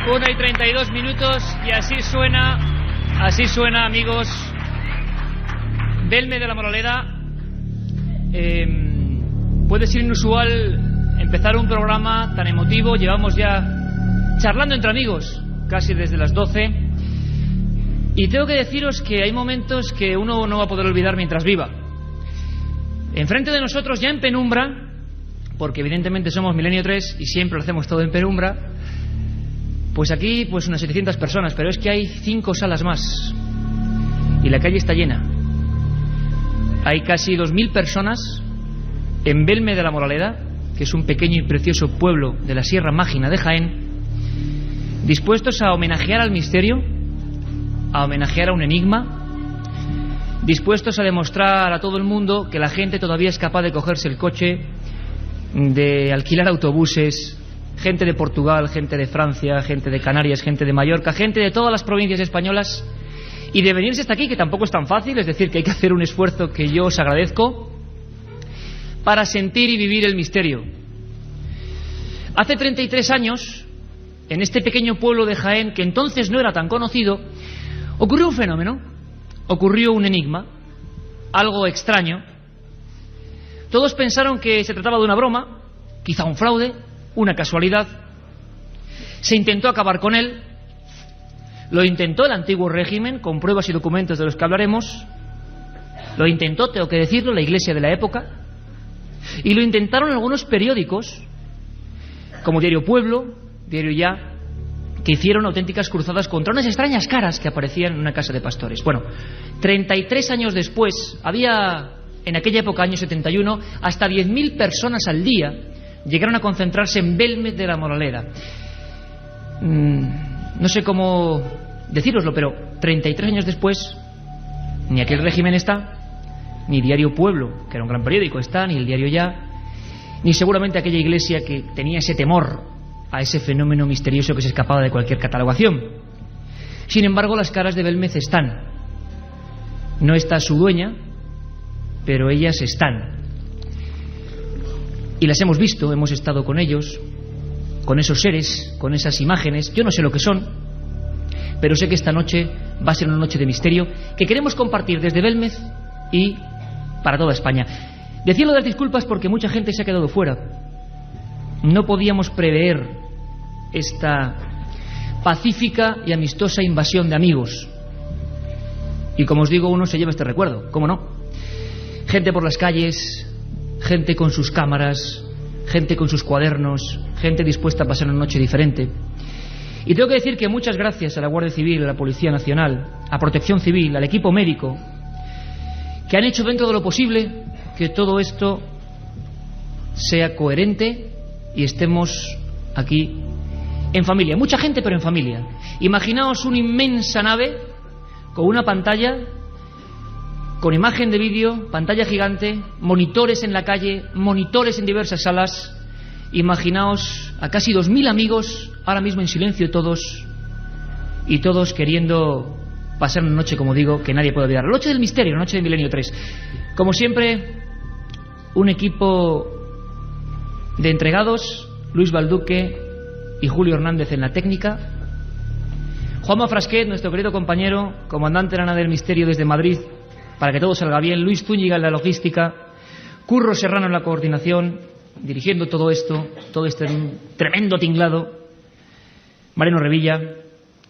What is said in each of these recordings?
1:32 y así suena, amigos, Belme de la Moraleda. Puede ser inusual empezar un programa tan emotivo. Llevamos ya charlando entre amigos casi desde las 12 y tengo que deciros que hay momentos que uno no va a poder olvidar mientras viva. Enfrente de nosotros, ya en penumbra, porque evidentemente somos Milenio 3 y siempre lo hacemos todo en penumbra, pues aquí pues unas 700 personas, pero es que hay 5 salas más y la calle está llena. Hay casi 2000 personas en Belme de la Moraleda, que es un pequeño y precioso pueblo de la Sierra Mágina de Jaén, dispuestos a homenajear al misterio, a homenajear a un enigma, dispuestos a demostrar a todo el mundo que la gente todavía es capaz de cogerse el coche, de alquilar autobuses, gente de Portugal, gente de Francia, gente de Canarias, gente de Mallorca, gente de todas las provincias españolas, y de venirse hasta aquí, que tampoco es tan fácil, es decir, que hay que hacer un esfuerzo que yo os agradezco, para sentir y vivir el misterio. Hace 33 años, en este pequeño pueblo de Jaén, que entonces no era tan conocido, ocurrió un fenómeno, ocurrió un enigma, algo extraño. Todos pensaron que se trataba de una broma, quizá un fraude, una casualidad. Se intentó acabar con él. Lo intentó el antiguo régimen, con pruebas y documentos de los que hablaremos. Lo intentó, tengo que decirlo, la Iglesia de la época. Y lo intentaron algunos periódicos, como Diario Pueblo, Diario Ya, que hicieron auténticas cruzadas contra unas extrañas caras que aparecían en una casa de pastores. Bueno, 33 años después, había en aquella época, año 71, hasta 10.000 personas al día llegaron a concentrarse en Belme de la Moraleda. No sé cómo decíroslo, pero 33 años después, ni aquel régimen está, ni Diario Pueblo, que era un gran periódico, está, ni el Diario Ya, ni seguramente aquella iglesia que tenía ese temor a ese fenómeno misterioso que se escapaba de cualquier catalogación. Sin embargo, las caras de Belmez están. No está su dueña, pero ellas están. Y las hemos visto, hemos estado con ellos, con esos seres, con esas imágenes. Yo no sé lo que son, pero sé que esta noche va a ser una noche de misterio que queremos compartir desde Belmez y para toda España. Decirlo de las disculpas porque mucha gente se ha quedado fuera. No podíamos prever esta pacífica y amistosa invasión de amigos. Y como os digo, uno se lleva este recuerdo, ¿cómo no? Gente por las calles, gente con sus cámaras, gente con sus cuadernos, gente dispuesta a pasar una noche diferente. Y tengo que decir que muchas gracias a la Guardia Civil, a la Policía Nacional, a Protección Civil, al equipo médico, que han hecho dentro de lo posible que todo esto sea coherente y estemos aquí en familia. Mucha gente, pero en familia. Imaginaos una inmensa nave con una pantalla, con imagen de vídeo, pantalla gigante, monitores en la calle, monitores en diversas salas. Imaginaos a casi 2000 amigos ahora mismo en silencio todos, y todos queriendo pasar una noche, como digo, que nadie puede olvidar. La noche del misterio, la noche de Milenio 3. Como siempre, un equipo de entregados: Luis Balduque y Julio Hernández en la técnica, Juanma Frasquet, nuestro querido compañero, comandante de la nave del misterio desde Madrid, para que todo salga bien, Luis Zúñiga en la logística, Curro Serrano en la coordinación, dirigiendo todo esto, todo este tremendo tinglado, Mariano Revilla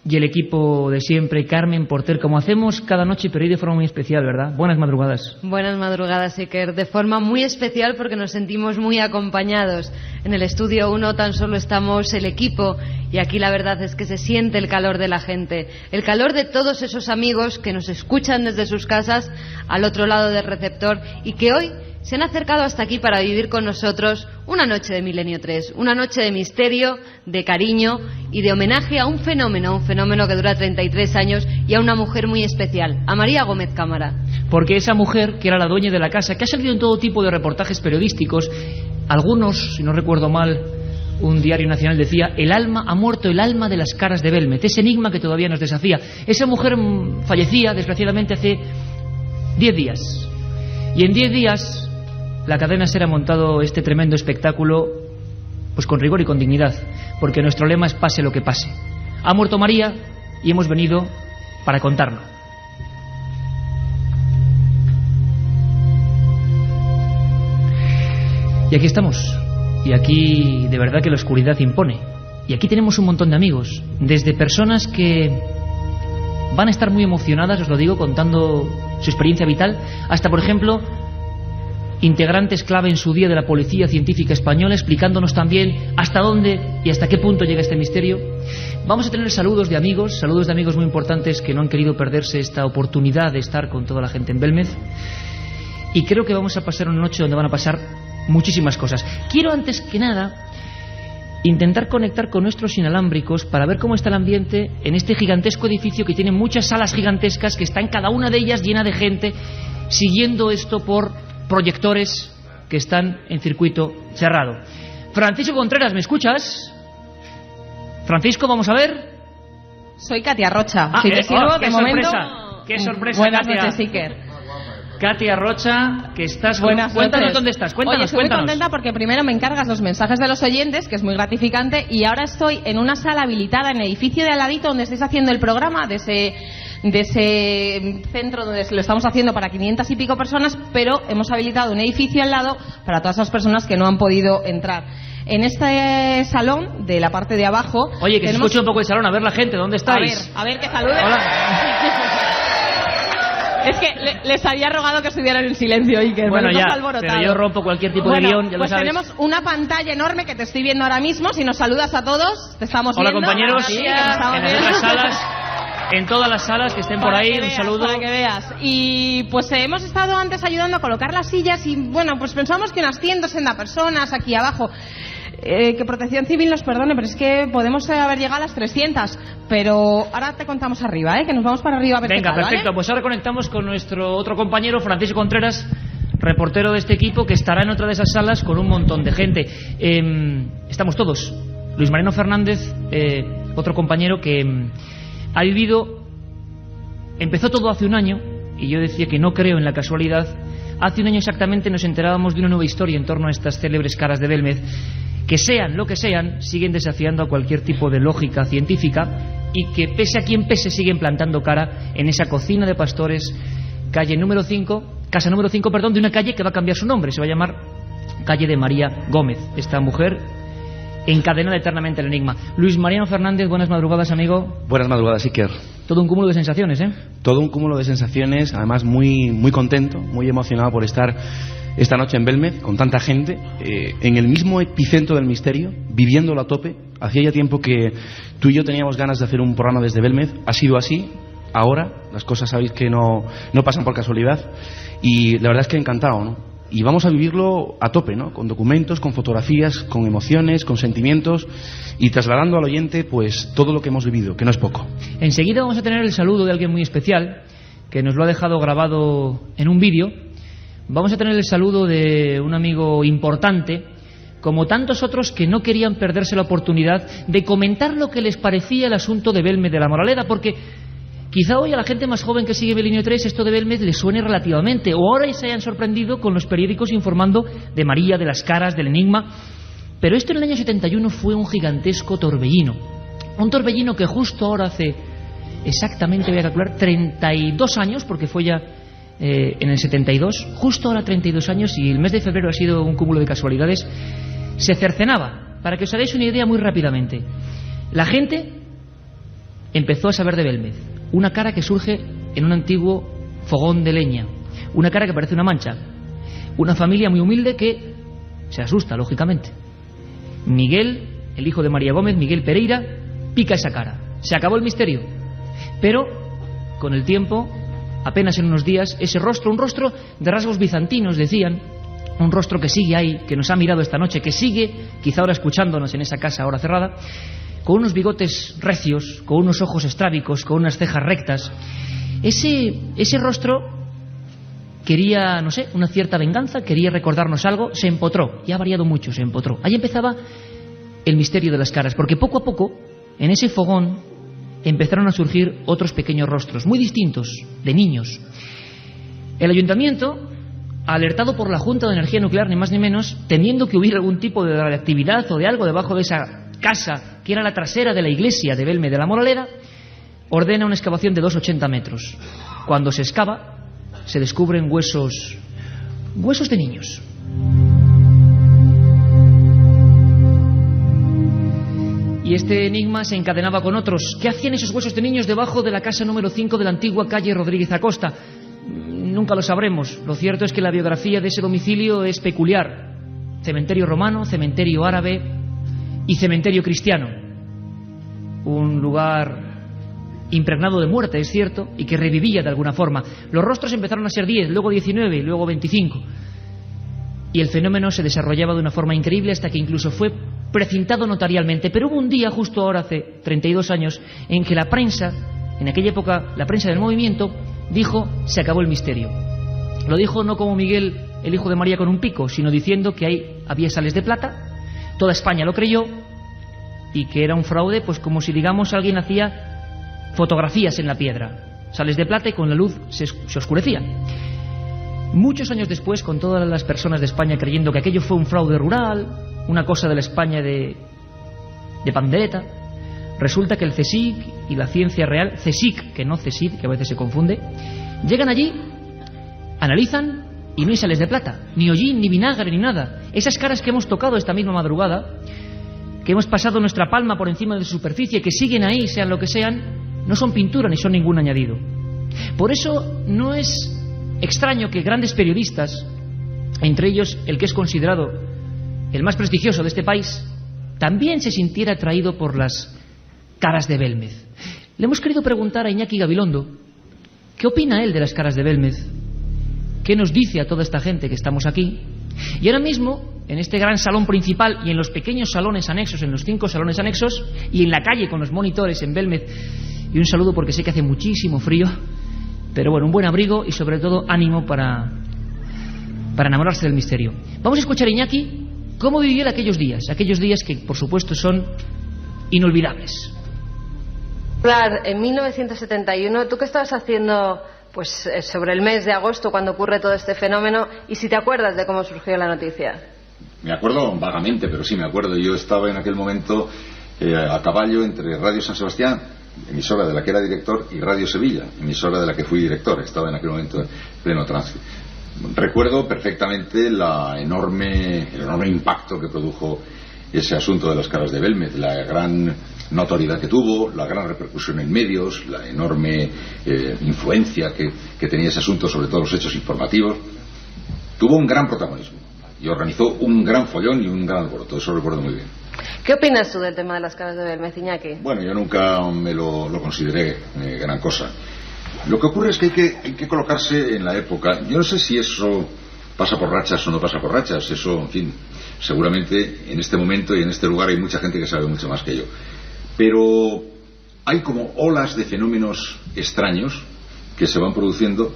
y el equipo de siempre, Carmen Porter, como hacemos cada noche, pero hoy de forma muy especial, ¿verdad? Buenas madrugadas. Buenas madrugadas, Iker. De forma muy especial porque nos sentimos muy acompañados. En el estudio 1 tan solo estamos el equipo y aquí la verdad es que se siente el calor de la gente, el calor de todos esos amigos que nos escuchan desde sus casas al otro lado del receptor y que hoy se han acercado hasta aquí para vivir con nosotros una noche de Milenio 3, una noche de misterio, de cariño y de homenaje a un fenómeno que dura 33 años y a una mujer muy especial, a María Gómez Cámara. Porque esa mujer, que era la dueña de la casa, que ha salido en todo tipo de reportajes periodísticos, algunos, si no recuerdo mal, un diario nacional decía: ha muerto el alma de las caras de Belmez, ese enigma que todavía nos desafía. Esa mujer fallecía, desgraciadamente, hace 10 días. Y en 10 días la cadena SER ha montado este tremendo espectáculo, pues con rigor y con dignidad, porque nuestro lema es pase lo que pase. Ha muerto María y hemos venido para contarlo. Y aquí estamos. Y aquí de verdad que la oscuridad impone. Y aquí tenemos un montón de amigos. Desde personas que van a estar muy emocionadas, os lo digo, contando su experiencia vital, hasta, por ejemplo, integrantes clave en su día de la Policía Científica Española, explicándonos también hasta dónde y hasta qué punto llega este misterio. Vamos a tener saludos de amigos muy importantes que no han querido perderse esta oportunidad de estar con toda la gente en Belmez. Y creo que vamos a pasar una noche donde van a pasar muchísimas cosas. Quiero, antes que nada, intentar conectar con nuestros inalámbricos para ver cómo está el ambiente en este gigantesco edificio que tiene muchas salas gigantescas, que está en cada una de ellas llena de gente siguiendo esto por proyectores que están en circuito cerrado. Francisco Contreras, ¿me escuchas? Francisco, vamos a ver. Soy Katia Rocha. Si te sirvo, de momento. ¡Qué sorpresa! Buenas Katia. noches, Iker. Katia Rocha, que estás... Buenas Cuéntanos noches. dónde estás, cuéntanos, Oye, estoy muy contenta porque primero me encargas los mensajes de los oyentes, que es muy gratificante, y ahora estoy en una sala habilitada en el edificio de al ladito donde estáis haciendo el programa, de ese centro donde lo estamos haciendo para 500 y pico personas, pero hemos habilitado un edificio al lado para todas esas personas que no han podido entrar. En este salón, de la parte de abajo... Oye, que se escuche un poco el salón, a ver la gente, ¿dónde estáis? A ver, que saluden. Hola. Es que les había rogado que estuvieran en silencio, Iker. Bueno, ya, alborotado. pero yo rompo cualquier tipo de guión, ya pues lo sabes. tenemos una pantalla enorme que te estoy viendo ahora mismo. Si nos saludas a todos, te estamos Hola, viendo. compañeros, Sí, en que te estamos las viendo. otras salas, en todas las salas que estén por ahí, un saludo. Para que veas. Y pues hemos estado antes ayudando a colocar las sillas y bueno, pues pensamos que unas 160 personas aquí abajo. Que Protección Civil nos perdone, pero es que podemos haber llegado a las 300. Pero ahora te contamos arriba, que nos vamos para arriba a ver. Venga, qué tal, perfecto, ¿vale? pues ahora conectamos con nuestro otro compañero, Francisco Contreras, reportero de este equipo, que estará en otra de esas salas con un montón de gente. Estamos todos. Luis Mariano Fernández, otro compañero que ha vivido... Empezó todo hace un año, y yo decía que no creo en la casualidad. Hace un año exactamente nos enterábamos de una nueva historia en torno a estas célebres caras de Belmez, que sean lo que sean, siguen desafiando a cualquier tipo de lógica científica, y que pese a quien pese siguen plantando cara en esa cocina de pastores, casa número 5, de una calle que va a cambiar su nombre, se va a llamar calle de María Gómez, esta mujer encadenada eternamente al enigma. Luis Mariano Fernández, buenas madrugadas, amigo. Buenas madrugadas, Iker. Todo un cúmulo de sensaciones, ¿eh? Todo un cúmulo de sensaciones, además muy contento, muy emocionado por estar esta noche en Belmez con tanta gente, en el mismo epicentro del misterio, viviéndolo a tope. Hacía ya tiempo que tú y yo teníamos ganas de hacer un programa desde Belmez. Ha sido así. Ahora las cosas sabéis que no pasan por casualidad, y la verdad es que encantado, ¿no? Y vamos a vivirlo a tope, ¿no? Con documentos, con fotografías, con emociones, con sentimientos, y trasladando al oyente pues todo lo que hemos vivido, que no es poco. Enseguida vamos a tener el saludo de alguien muy especial, que nos lo ha dejado grabado en un vídeo. Vamos a tener el saludo de un amigo importante, como tantos otros que no querían perderse la oportunidad de comentar lo que les parecía el asunto de Belmez de la Moraleda, porque quizá hoy a la gente más joven que sigue Milenio 3 esto de Belmez les suene relativamente, o ahora se hayan sorprendido con los periódicos informando de María, de las caras, del enigma. Pero esto en el año 71 fue un gigantesco torbellino. Un torbellino que justo ahora hace exactamente, voy a calcular, 32 años, porque fue ya en el 72, justo ahora 32 años, y el mes de febrero ha sido un cúmulo de casualidades, se cercenaba. Para que os hagáis una idea muy rápidamente, la gente empezó a saber de Belmez. Una cara que surge en un antiguo fogón de leña, una cara que parece una mancha, una familia muy humilde que se asusta, lógicamente. Miguel, el hijo de María Gómez, Miguel Pereira, pica esa cara. Se acabó el misterio. Pero con el tiempo, apenas en unos días, ese rostro, un rostro de rasgos bizantinos, decían, un rostro que sigue ahí, que nos ha mirado esta noche, que sigue quizá ahora escuchándonos en esa casa ahora cerrada, con unos bigotes recios, con unos ojos estrábicos, con unas cejas rectas. Ese rostro quería, no sé, una cierta venganza, quería recordarnos algo, se empotró, y ha variado mucho, se empotró. Ahí empezaba el misterio de las caras, porque poco a poco, en ese fogón, empezaron a surgir otros pequeños rostros, muy distintos, de niños. El ayuntamiento, alertado por la Junta de Energía Nuclear, ni más ni menos, temiendo que hubiera algún tipo de radioactividad o de algo debajo de esa casa, que era la trasera de la iglesia de Belmez de la Moraleda, ordena una excavación de 2,80 metros. Cuando se excava, se descubren huesos de niños. Y este enigma se encadenaba con otros. ¿Qué hacían esos huesos de niños debajo de la casa número 5 de la antigua calle Rodríguez Acosta? Nunca lo sabremos. Lo cierto es que la biografía de ese domicilio es peculiar. Cementerio romano, cementerio árabe y cementerio cristiano. Un lugar impregnado de muerte, es cierto, y que revivía de alguna forma. Los rostros empezaron a ser 10, luego 19 y luego 25. Y el fenómeno se desarrollaba de una forma increíble hasta que incluso fue precintado notarialmente. Pero hubo un día, justo ahora hace 32 años, en que la prensa, en aquella época la prensa del movimiento, dijo: se acabó el misterio. Lo dijo no como Miguel, el hijo de María con un pico, sino diciendo que ahí había sales de plata. Toda España lo creyó y que era un fraude, pues como si, digamos, alguien hacía fotografías en la piedra, sales de plata, y con la luz se oscurecía. Muchos años después, con todas las personas de España creyendo que aquello fue un fraude rural, una cosa de la España de pandereta, resulta que el CSIC y la ciencia real, CSIC, que no CSIC, que a veces se confunde, llegan allí, analizan y no hay sales de plata, ni hollín, ni vinagre, ni nada. Esas caras que hemos tocado esta misma madrugada, que hemos pasado nuestra palma por encima de su superficie, que siguen ahí, sean lo que sean, no son pintura ni son ningún añadido. Por eso no es extraño que grandes periodistas, entre ellos el que es considerado el más prestigioso de este país, también se sintiera atraído por las caras de Belmez. Le hemos querido preguntar a Iñaki Gabilondo qué opina él de las caras de Belmez, qué nos dice a toda esta gente que estamos aquí. Y ahora mismo, en este gran salón principal y en los pequeños salones anexos, en los 5 salones anexos, y en la calle con los monitores en Belmez, y un saludo porque sé que hace muchísimo frío, pero bueno, un buen abrigo y sobre todo ánimo para enamorarse del misterio. Vamos a escuchar a Iñaki cómo vivió aquellos días que por supuesto son inolvidables. En 1971, ¿tú qué estabas haciendo pues sobre el mes de agosto cuando ocurre todo este fenómeno? Y si te acuerdas de cómo surgió la noticia. Me acuerdo vagamente, pero sí me acuerdo. Yo estaba en aquel momento a caballo entre Radio San Sebastián, emisora de la que era director, y Radio Sevilla, emisora de la que fui director. Estaba en aquel momento en pleno tránsito. Recuerdo perfectamente el enorme impacto que produjo ese asunto de las caras de Belmez, la gran notoriedad que tuvo, la gran repercusión en medios, la enorme influencia que tenía ese asunto sobre todos los hechos informativos. Tuvo un gran protagonismo y organizó un gran follón y un gran alboroto. Eso recuerdo muy bien. ¿Qué opinas tú del tema de las caras de Belmez, Iñaki? Bueno, yo nunca me lo consideré gran cosa. Lo que ocurre es que hay que colocarse en la época. Yo no sé si eso pasa por rachas o no pasa por rachas. Eso, en fin, seguramente en este momento y en este lugar hay mucha gente que sabe mucho más que yo. Pero hay como olas de fenómenos extraños que se van produciendo,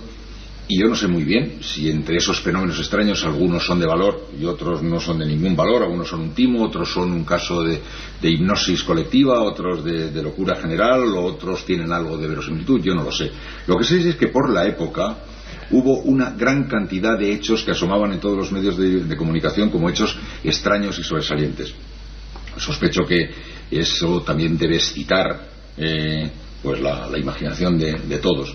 y yo no sé muy bien si entre esos fenómenos extraños algunos son de valor y otros no son de ningún valor. Algunos son un timo, otros son un caso de hipnosis colectiva, otros de locura general, o otros tienen algo de verosimilitud. Yo no lo sé. Lo que sé es que por la época hubo una gran cantidad de hechos que asomaban en todos los medios de comunicación como hechos extraños y sobresalientes. Sospecho que eso también debe excitar pues la imaginación de todos.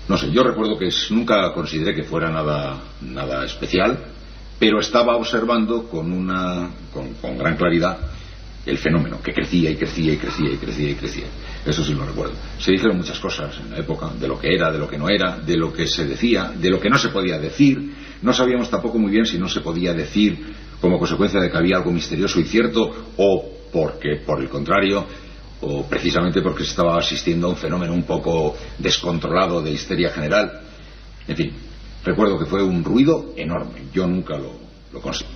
No sé, yo recuerdo que nunca consideré que fuera nada especial, pero estaba observando con gran claridad el fenómeno, que crecía y crecía y crecía y crecía y crecía. Eso sí lo recuerdo. Se dijeron muchas cosas en la época, de lo que era, de lo que no era, de lo que se decía, de lo que no se podía decir. No sabíamos tampoco muy bien si no se podía decir como consecuencia de que había algo misterioso y cierto, o porque, por el contrario, o precisamente porque se estaba asistiendo a un fenómeno un poco descontrolado de histeria general. En fin, recuerdo que fue un ruido enorme. Yo nunca lo conseguí.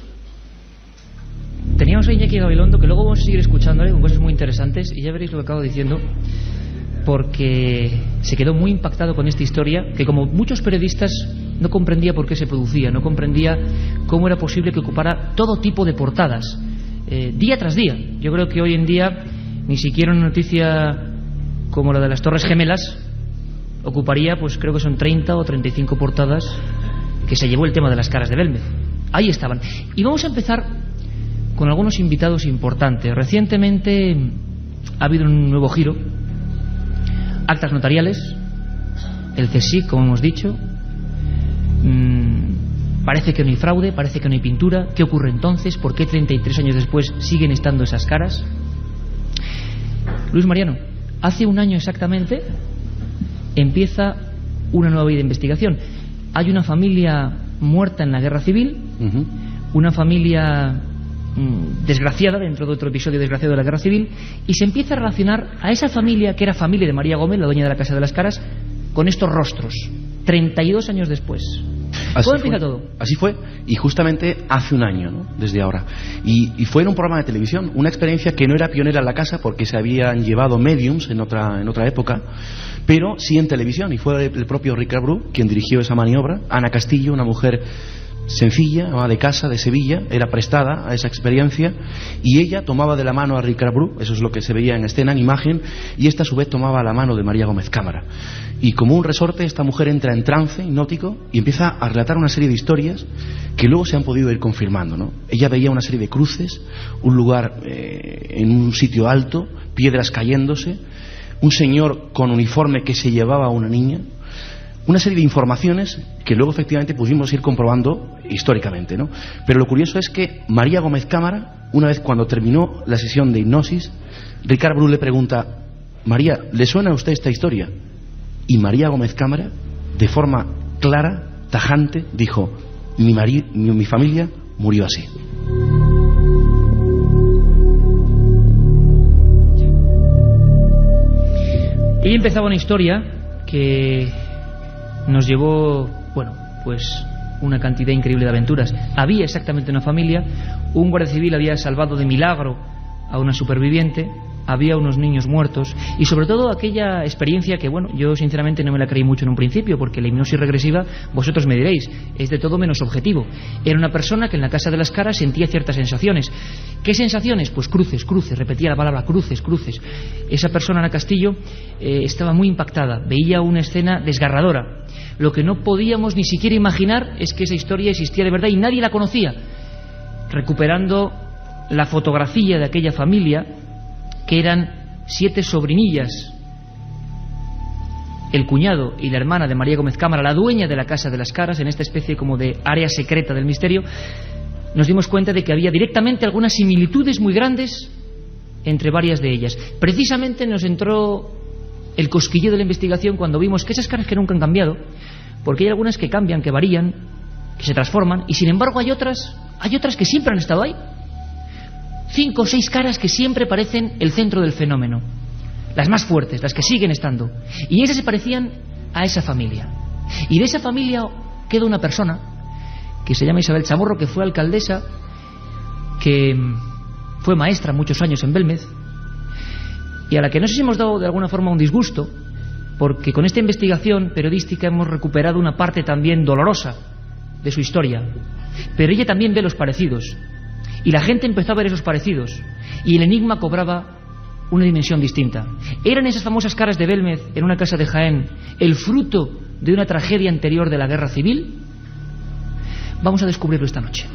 Teníamos a Iñaki Gabilondo, que luego vamos a seguir escuchándole con cosas muy interesantes, y ya veréis lo que acabo diciendo, porque se quedó muy impactado con esta historia, que como muchos periodistas no comprendía por qué se producía, no comprendía cómo era posible que ocupara todo tipo de portadas, día tras día. Yo creo que hoy en día ni siquiera una noticia como la de las Torres Gemelas ocuparía, pues creo que son 30 o 35 portadas que se llevó el tema de las caras de Belmez. Ahí estaban. Y vamos a empezar con algunos invitados importantes. Recientemente ha habido un nuevo giro. Actas notariales, el CSIC, como hemos dicho. Parece que no hay fraude, parece que no hay pintura. ¿Qué ocurre entonces? ¿Por qué 33 años después siguen estando esas caras? Luis Mariano, hace un año exactamente empieza una nueva vida de investigación. Hay una familia muerta en la guerra civil, una familia desgraciada dentro de otro episodio desgraciado de la guerra civil, y se empieza a relacionar a esa familia que era familia de María Gómez, la dueña de la Casa de las Caras, con estos rostros 32 años después. ¿Cómo empieza todo? Así fue, y justamente hace un año, ¿no? Desde ahora. Y fue en un programa de televisión, una experiencia que no era pionera en la casa porque se habían llevado mediums en otra época, pero sí en televisión, y fue el propio Ricard Bru quien dirigió esa maniobra. Ana Castillo, una mujer sencilla, ama de casa de Sevilla, era prestada a esa experiencia, y ella tomaba de la mano a Ricard Bru, eso es lo que se veía en escena, en imagen, y esta a su vez tomaba la mano de María Gómez Cámara. Y como un resorte, esta mujer entra en trance hipnótico y empieza a relatar una serie de historias que luego se han podido ir confirmando, ¿no? Ella veía una serie de cruces, un lugar en un sitio alto, piedras cayéndose, un señor con uniforme que se llevaba a una niña, una serie de informaciones que luego efectivamente pudimos ir comprobando históricamente, ¿no? Pero lo curioso es que María Gómez Cámara, una vez cuando terminó la sesión de hipnosis, Ricard Bru le pregunta: María, ¿le suena a usted esta historia? Y María Gómez Cámara, de forma clara, tajante, dijo: mi familia murió así. Ella empezaba una historia que nos llevó, bueno, pues una cantidad increíble de aventuras. Había exactamente una familia, un guardia civil había salvado de milagro a una superviviente, había unos niños muertos, y sobre todo aquella experiencia que, bueno, yo sinceramente no me la creí mucho en un principio, porque la hipnosis regresiva, vosotros me diréis, es de todo menos objetivo. Era una persona que en la Casa de las Caras sentía ciertas sensaciones. ¿Qué sensaciones? Pues cruces, cruces, repetía la palabra cruces, cruces. Esa persona, Ana Castillo, estaba muy impactada, veía una escena desgarradora. Lo que no podíamos ni siquiera imaginar es que esa historia existía de verdad y nadie la conocía. Recuperando la fotografía de aquella familia, que eran 7 sobrinillas, el cuñado y la hermana de María Gómez Cámara, la dueña de la Casa de las Caras, en esta especie como de área secreta del misterio, nos dimos cuenta de que había directamente algunas similitudes muy grandes entre varias de ellas. Precisamente nos entró el cosquilleo de la investigación cuando vimos que esas caras que nunca han cambiado, porque hay algunas que cambian, que varían, que se transforman, y sin embargo hay otras que siempre han estado ahí. 5 o 6 caras que siempre parecen el centro del fenómeno, las más fuertes, las que siguen estando, y esas se parecían a esa familia. Y de esa familia queda una persona que se llama Isabel Chamorro, que fue alcaldesa, que fue maestra muchos años en Belmez, y a la que no sé si hemos dado de alguna forma un disgusto, porque con esta investigación periodística hemos recuperado una parte también dolorosa de su historia, pero ella también ve los parecidos, y la gente empezó a ver esos parecidos, y el enigma cobraba una dimensión distinta. ¿Eran esas famosas caras de Belmez en una casa de Jaén el fruto de una tragedia anterior de la guerra civil? Vamos a descubrirlo esta noche.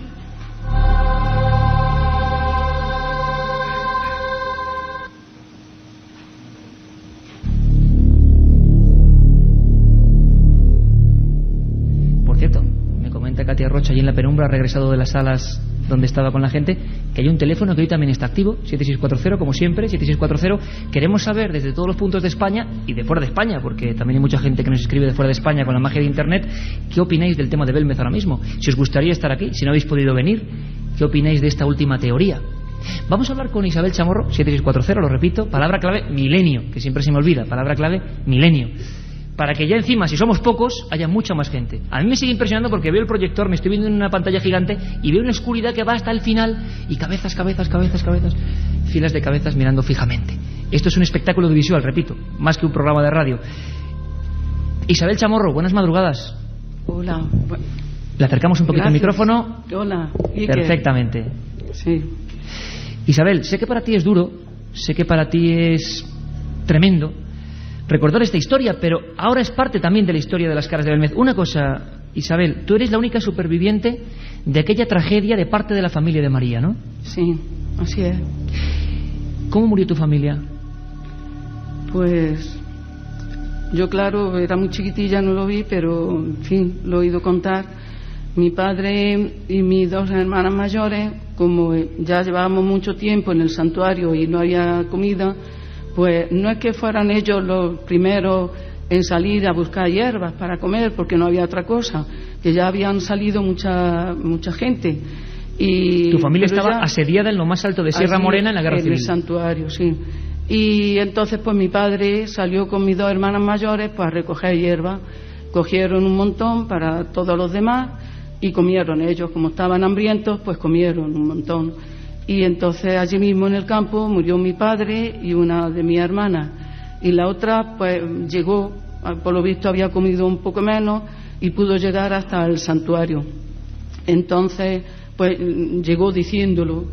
Por cierto, me comenta Katia Rocha, allí en la penumbra, ha regresado de las salas donde estaba con la gente, que hay un teléfono que hoy también está activo, 7640, como siempre, 7640. Queremos saber desde todos los puntos de España y de fuera de España, porque también hay mucha gente que nos escribe de fuera de España con la magia de Internet, ¿qué opináis del tema de Belmez ahora mismo? Si os gustaría estar aquí, si no habéis podido venir, ¿qué opináis de esta última teoría? Vamos a hablar con Isabel Chamorro, 7640, lo repito, palabra clave milenio, que siempre se me olvida, palabra clave milenio, para que ya encima, si somos pocos, haya mucha más gente. A mí me sigue impresionando porque veo el proyector, me estoy viendo en una pantalla gigante y veo una oscuridad que va hasta el final y cabezas, filas de cabezas mirando fijamente. Esto es un espectáculo audiovisual, repito, más que un programa de radio. Isabel Chamorro, buenas madrugadas. Hola. Le acercamos un poquito el micrófono. Hola. Perfectamente. Sí. Isabel, sé que para ti es duro, sé que para ti es tremendo recordar esta historia, pero ahora es parte también de la historia de las caras de Belmez. Una cosa, Isabel, tú eres la única superviviente de aquella tragedia de parte de la familia de María, ¿no? Sí, así es. ¿Cómo murió tu familia? Pues yo, claro, era muy chiquitilla, no lo vi, pero en fin, lo he oído contar. Mi padre y mis 2 hermanas mayores, como ya llevábamos mucho tiempo en el santuario y no había comida, pues no es que fueran ellos los primeros en salir a buscar hierbas para comer, porque no había otra cosa, que ya habían salido mucha gente. Y tu familia estaba asediada en lo más alto de Sierra Morena en la guerra civil. En el santuario, sí. Y entonces pues mi padre salió con mis 2 hermanas mayores pues a recoger hierba. Cogieron un montón para todos los demás y comieron ellos. Como estaban hambrientos, pues comieron un montón. Y entonces allí mismo en el campo murió mi padre y una de mis hermanas. Y la otra pues llegó, por lo visto había comido un poco menos y pudo llegar hasta el santuario. Entonces pues llegó diciéndolo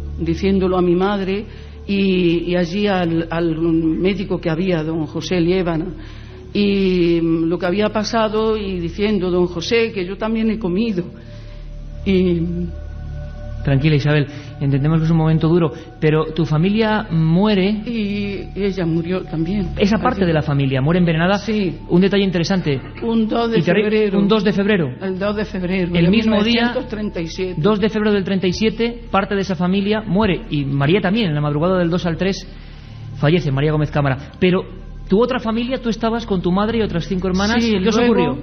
a mi madre y allí al médico que había, don José Liébana, y lo que había pasado, y diciendo: don José, que yo también he comido. Y tranquila, Isabel, entendemos que es un momento duro, pero tu familia muere. Y ella murió también. Esa parte de la familia muere envenenada. Sí. Un detalle interesante. Un 2 de febrero. Un 2 de febrero. El 2 de febrero. El mismo 1937. día, 2 de febrero del 37, parte de esa familia muere. Y María también, en la madrugada del 2 al 3, fallece, María Gómez Cámara. Pero tu otra familia, tú estabas con tu madre y otras 5 hermanas. Sí, ¿qué os ocurrió?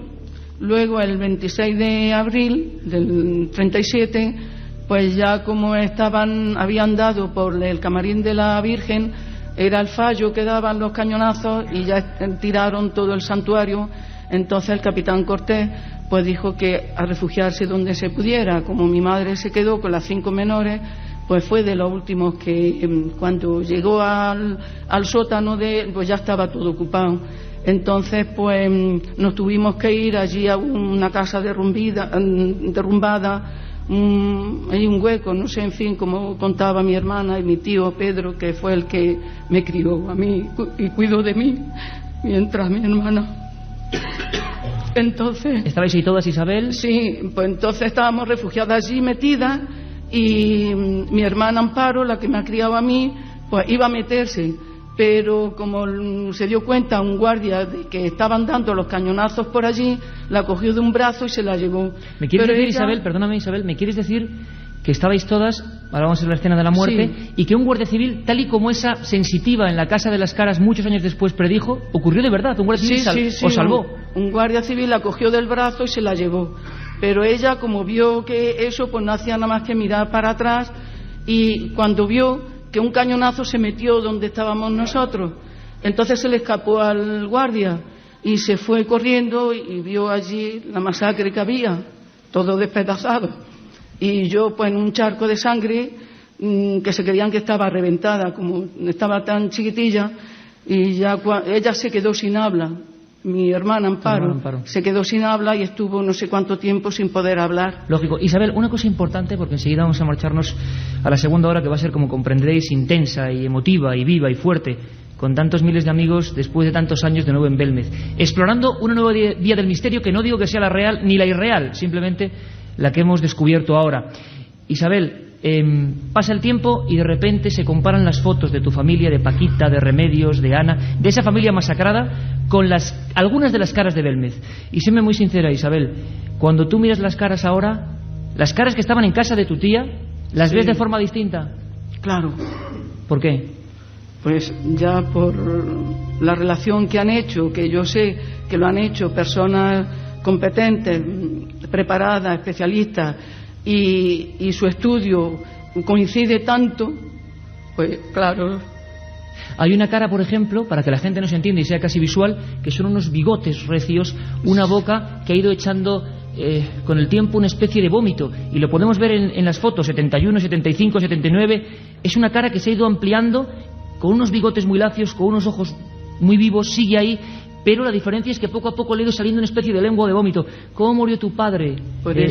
Luego, el 26 de abril del 37... pues ya como habían dado por el camarín de la Virgen, era el fallo que daban los cañonazos y ya tiraron todo el santuario. Entonces el capitán Cortés pues dijo que a refugiarse donde se pudiera. Como mi madre se quedó con las 5 menores, pues fue de los últimos que cuando llegó al sótano pues ya estaba todo ocupado. Entonces pues nos tuvimos que ir allí a una casa derrumbada. Hay un hueco, no sé, en fin, como contaba mi hermana y mi tío Pedro, que fue el que me crió a mí y cuidó de mí mientras mi hermana. Entonces, ¿estabais ahí todas, Isabel? Sí, pues entonces estábamos refugiadas allí metidas y mi hermana Amparo, la que me ha criado a mí, pues iba a meterse. Pero como se dio cuenta un guardia de que estaban dando los cañonazos por allí, la cogió de un brazo y se la llevó. ¿Me quieres decir, Isabel, perdóname, Isabel, me quieres decir que estabais todas, ahora vamos a ver la escena de la muerte, sí, y que un guardia civil, tal y como esa sensitiva en la Casa de las Caras muchos años después predijo, ocurrió de verdad? Un guardia civil os salvó. Un guardia civil la cogió del brazo y se la llevó. Pero ella, como vio que eso, pues no hacía nada más que mirar para atrás, y cuando vio que un cañonazo se metió donde estábamos nosotros, entonces se le escapó al guardia y se fue corriendo y vio allí la masacre que había, todo despedazado, y yo pues en un charco de sangre que se creían que estaba reventada, como estaba tan chiquitilla, y ya ella se quedó sin habla. Mi hermana Amparo se quedó sin habla y estuvo no sé cuánto tiempo sin poder hablar. Lógico. Isabel, una cosa importante, porque enseguida vamos a marcharnos a la segunda hora, que va a ser, como comprenderéis, intensa y emotiva y viva y fuerte, con tantos miles de amigos después de tantos años de nuevo en Belmez, explorando una nueva vía del misterio, que no digo que sea la real ni la irreal, simplemente la que hemos descubierto ahora. Isabel, pasa el tiempo y de repente se comparan las fotos de tu familia, de Paquita, de Remedios, de Ana, de esa familia masacrada, con algunas de las caras de Belmez. Y séme muy sincera, Isabel, cuando tú miras las caras ahora, las caras que estaban en casa de tu tía, ¿las ves de forma distinta? Claro. ¿Por qué? Pues ya por la relación que han hecho, que yo sé que lo han hecho personas competentes, preparadas, especialistas, y su estudio coincide tanto, pues claro. Hay una cara, por ejemplo, para que la gente nos entienda y sea casi visual, que son unos bigotes recios, una boca que ha ido echando con el tiempo una especie de vómito, y lo podemos ver en las fotos 71, 75, 79. Es una cara que se ha ido ampliando, con unos bigotes muy lacios, con unos ojos muy vivos, sigue ahí. Pero la diferencia es que poco a poco le ha ido saliendo una especie de lengua de vómito. ¿Cómo murió tu padre?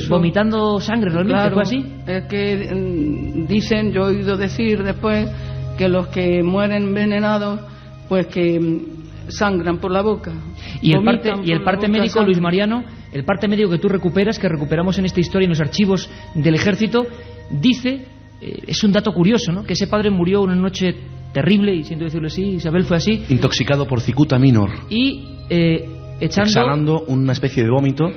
Vomitando sangre, ¿realmente? Claro, ¿fue así? Es que dicen, yo he oído decir después, que los que mueren envenenados, pues que sangran por la boca. Y el parte médico, Luis Mariano, el parte médico que tú recuperas, que recuperamos en esta historia en los archivos del ejército, dice, es un dato curioso, ¿no?, que ese padre murió una noche terrible, y siento decirlo así, Isabel, fue así. Intoxicado por cicuta minor. Y exhalando una especie de vómito,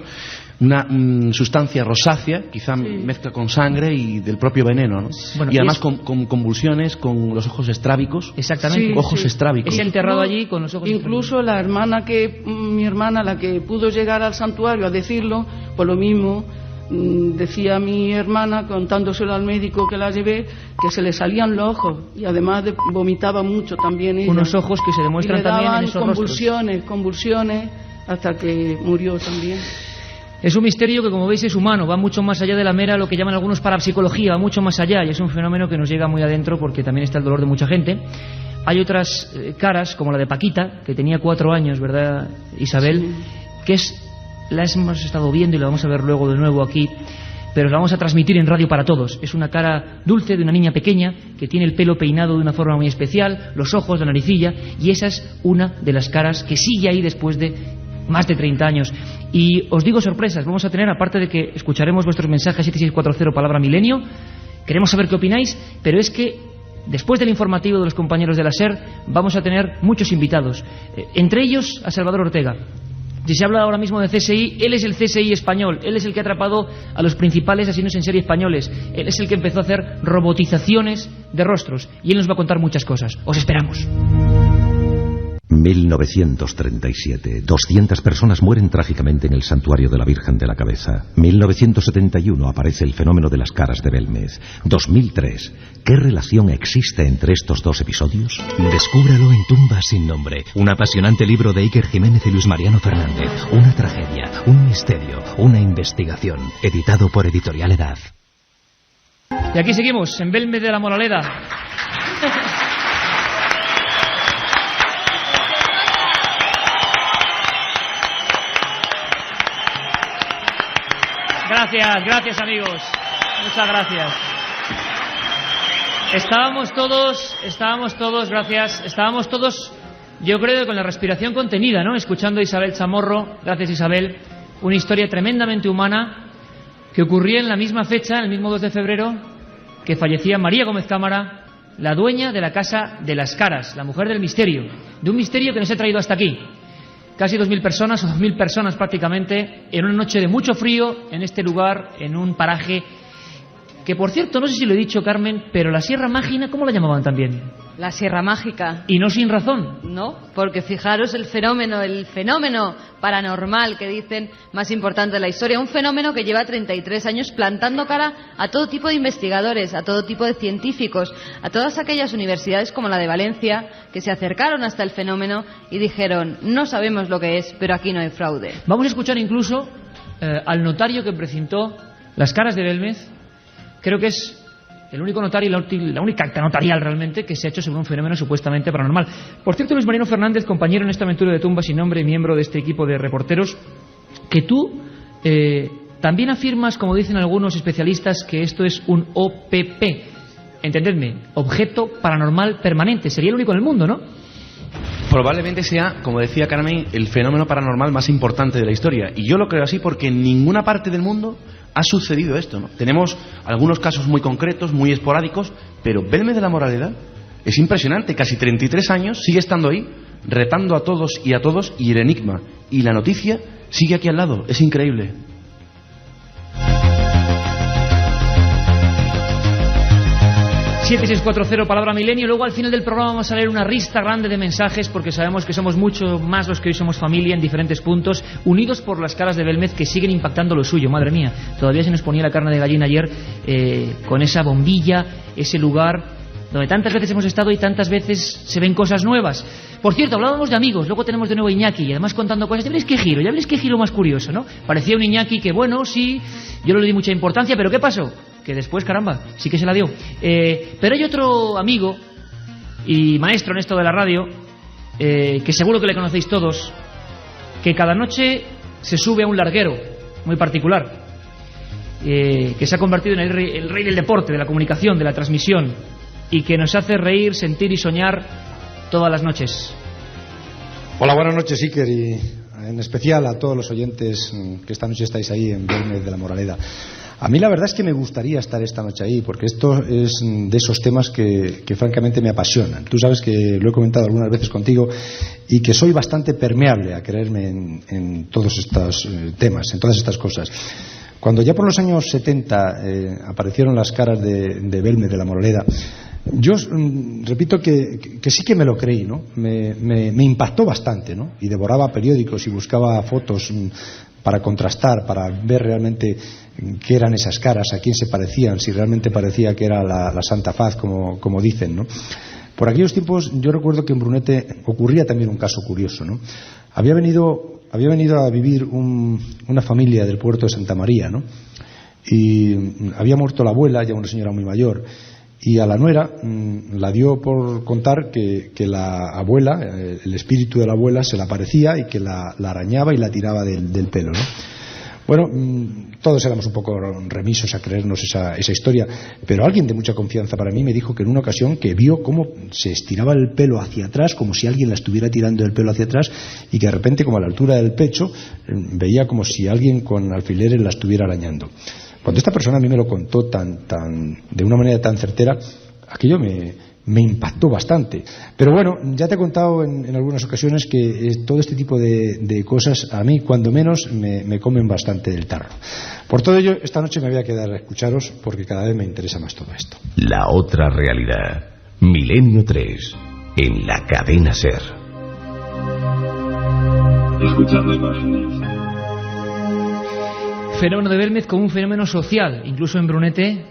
una sustancia rosácea, quizá mezcla con sangre y del propio veneno, ¿no? Bueno, y además con convulsiones, con los ojos estrábicos. Exactamente. Ojos estrábicos. Es enterrado allí con los ojos incluso estrábicos. Mi hermana, la que pudo llegar al santuario a decirlo, por lo mismo decía mi hermana, contándoselo al médico que la llevé, que se le salían los ojos y además vomitaba mucho también ella. Unos ojos que se demuestran y le también daban en esos convulsiones hasta que murió también. Es un misterio que, como veis, es humano, va mucho más allá de la mera, lo que llaman algunos parapsicología, va mucho más allá, y es un fenómeno que nos llega muy adentro porque también está el dolor de mucha gente. Hay otras caras, como la de Paquita, que tenía 4 años, ¿verdad, Isabel? Sí. Que la hemos estado viendo y la vamos a ver luego de nuevo aquí, pero la vamos a transmitir en radio para todos. Es una cara dulce de una niña pequeña que tiene el pelo peinado de una forma muy especial, los ojos, la naricilla, y esa es una de las caras que sigue ahí después de más de 30 años. Y os digo sorpresas, vamos a tener, aparte de que escucharemos vuestros mensajes 7640 palabra milenio, queremos saber qué opináis, pero es que después del informativo de los compañeros de la SER vamos a tener muchos invitados, entre ellos a Salvador Ortega. Si se habla ahora mismo de CSI, él es el CSI español, él es el que ha atrapado a los principales asesinos en serie españoles, él es el que empezó a hacer robotizaciones de rostros, y él nos va a contar muchas cosas. Os esperamos. 1937. 200 personas mueren trágicamente en el santuario de la Virgen de la Cabeza. 1971. Aparece el fenómeno de las caras de Belmez. 2003. ¿Qué relación existe entre estos dos episodios? Descúbralo en Tumbas sin nombre. Un apasionante libro de Iker Jiménez y Luis Mariano Fernández. Una tragedia, un misterio, una investigación. Editado por Editorial Edad. Y aquí seguimos, en Belmez de la Moraleda. Gracias amigos, muchas gracias. Estábamos todos, yo creo, con la respiración contenida, ¿no? Escuchando a Isabel Chamorro, gracias Isabel, una historia tremendamente humana que ocurría en la misma fecha, el mismo 2 de febrero, que fallecía María Gómez Cámara, la dueña de la Casa de las Caras, la mujer del misterio, de un misterio que nos ha traído hasta aquí. Casi 2.000 personas, o 2.000 personas prácticamente, en una noche de mucho frío, en este lugar, en un paraje que, por cierto, no sé si lo he dicho, Carmen, pero la Sierra Mágina, ¿cómo la llamaban también? La Sierra Mágica. Y no sin razón. No, porque fijaros el fenómeno paranormal que dicen más importante de la historia. Un fenómeno que lleva 33 años plantando cara a todo tipo de investigadores, a todo tipo de científicos, a todas aquellas universidades como la de Valencia que se acercaron hasta el fenómeno y dijeron, no sabemos lo que es, pero aquí no hay fraude. Vamos a escuchar incluso al notario que precintó las caras de Belmez. Creo que es el único notario, la única acta notarial realmente que se ha hecho sobre un fenómeno supuestamente paranormal. Por cierto, Luis Mariano Fernández, compañero en esta aventura de Tumbas sin nombre y miembro de este equipo de reporteros, que tú también afirmas, como dicen algunos especialistas, que esto es un OPP. Entendedme, objeto paranormal permanente. Sería el único en el mundo, ¿no? Probablemente sea, como decía Carmen, el fenómeno paranormal más importante de la historia. Y yo lo creo así porque en ninguna parte del mundo ha sucedido esto, ¿no? Tenemos algunos casos muy concretos, muy esporádicos, pero Belmez de la Moraleda es impresionante. Casi 33 años, sigue estando ahí, retando a todos, y el enigma y la noticia sigue aquí al lado. Es increíble. ...7640 palabra milenio. Luego al final del programa vamos a leer una lista grande de mensajes, porque sabemos que somos mucho más los que hoy somos familia en diferentes puntos, unidos por las caras de Belmez que siguen impactando lo suyo. Madre mía, todavía se nos ponía la carne de gallina ayer con esa bombilla, ese lugar donde tantas veces hemos estado y tantas veces se ven cosas nuevas. Por cierto, hablábamos de amigos, luego tenemos de nuevo a Iñaki, y además contando cosas. Ya veréis qué giro más curioso, ¿no? Parecía un Iñaki que, bueno, sí, yo no le di mucha importancia, pero ¿qué pasó? Que después, caramba, sí que se la dio. Pero hay otro amigo y maestro en esto de la radio, que seguro que le conocéis todos, que cada noche se sube a un larguero muy particular, que se ha convertido en el rey del deporte, de la comunicación, de la transmisión, y que nos hace reír, sentir y soñar todas las noches. Hola, buenas noches, Iker y en especial a todos los oyentes que esta noche estáis ahí en Belmez de la Moraleda. A mí la verdad es que me gustaría estar esta noche ahí, porque esto es de esos temas que francamente me apasionan. Tú sabes que lo he comentado algunas veces contigo y que soy bastante permeable a creerme en todos estos temas, en todas estas cosas. Cuando ya por los años 70 aparecieron las caras de Belmez de la Moraleda, yo repito que sí que me lo creí, ¿no? Me impactó bastante, ¿no? Y devoraba periódicos y buscaba fotos para contrastar, para ver realmente qué eran esas caras, a quién se parecían, si realmente parecía que era la Santa Faz, como dicen, ¿no? Por aquellos tiempos yo recuerdo que en Brunete ocurría también un caso curioso, ¿no? Había venido a vivir una familia del puerto de Santa María, ¿no? Y había muerto la abuela, ya una señora muy mayor, y a la nuera la dio por contar que la abuela, el espíritu de la abuela se le aparecía y que la arañaba y la tiraba del pelo, ¿no? Bueno, todos éramos un poco remisos a creernos esa historia, pero alguien de mucha confianza para mí me dijo que en una ocasión que vio cómo se estiraba el pelo hacia atrás, como si alguien la estuviera tirando el pelo hacia atrás, y que de repente, como a la altura del pecho, veía como si alguien con alfileres la estuviera arañando. Cuando esta persona a mí me lo contó de una manera tan certera, aquello me impactó bastante. Pero bueno, ya te he contado en algunas ocasiones que todo este tipo de cosas a mí, cuando menos, me comen bastante del tarro. Por todo ello, esta noche me voy a quedar a escucharos porque cada vez me interesa más todo esto. La otra realidad. Milenio 3. En la cadena SER. Escuchando imágenes. Fenómeno de Belmez como un fenómeno social. Incluso en Brunete,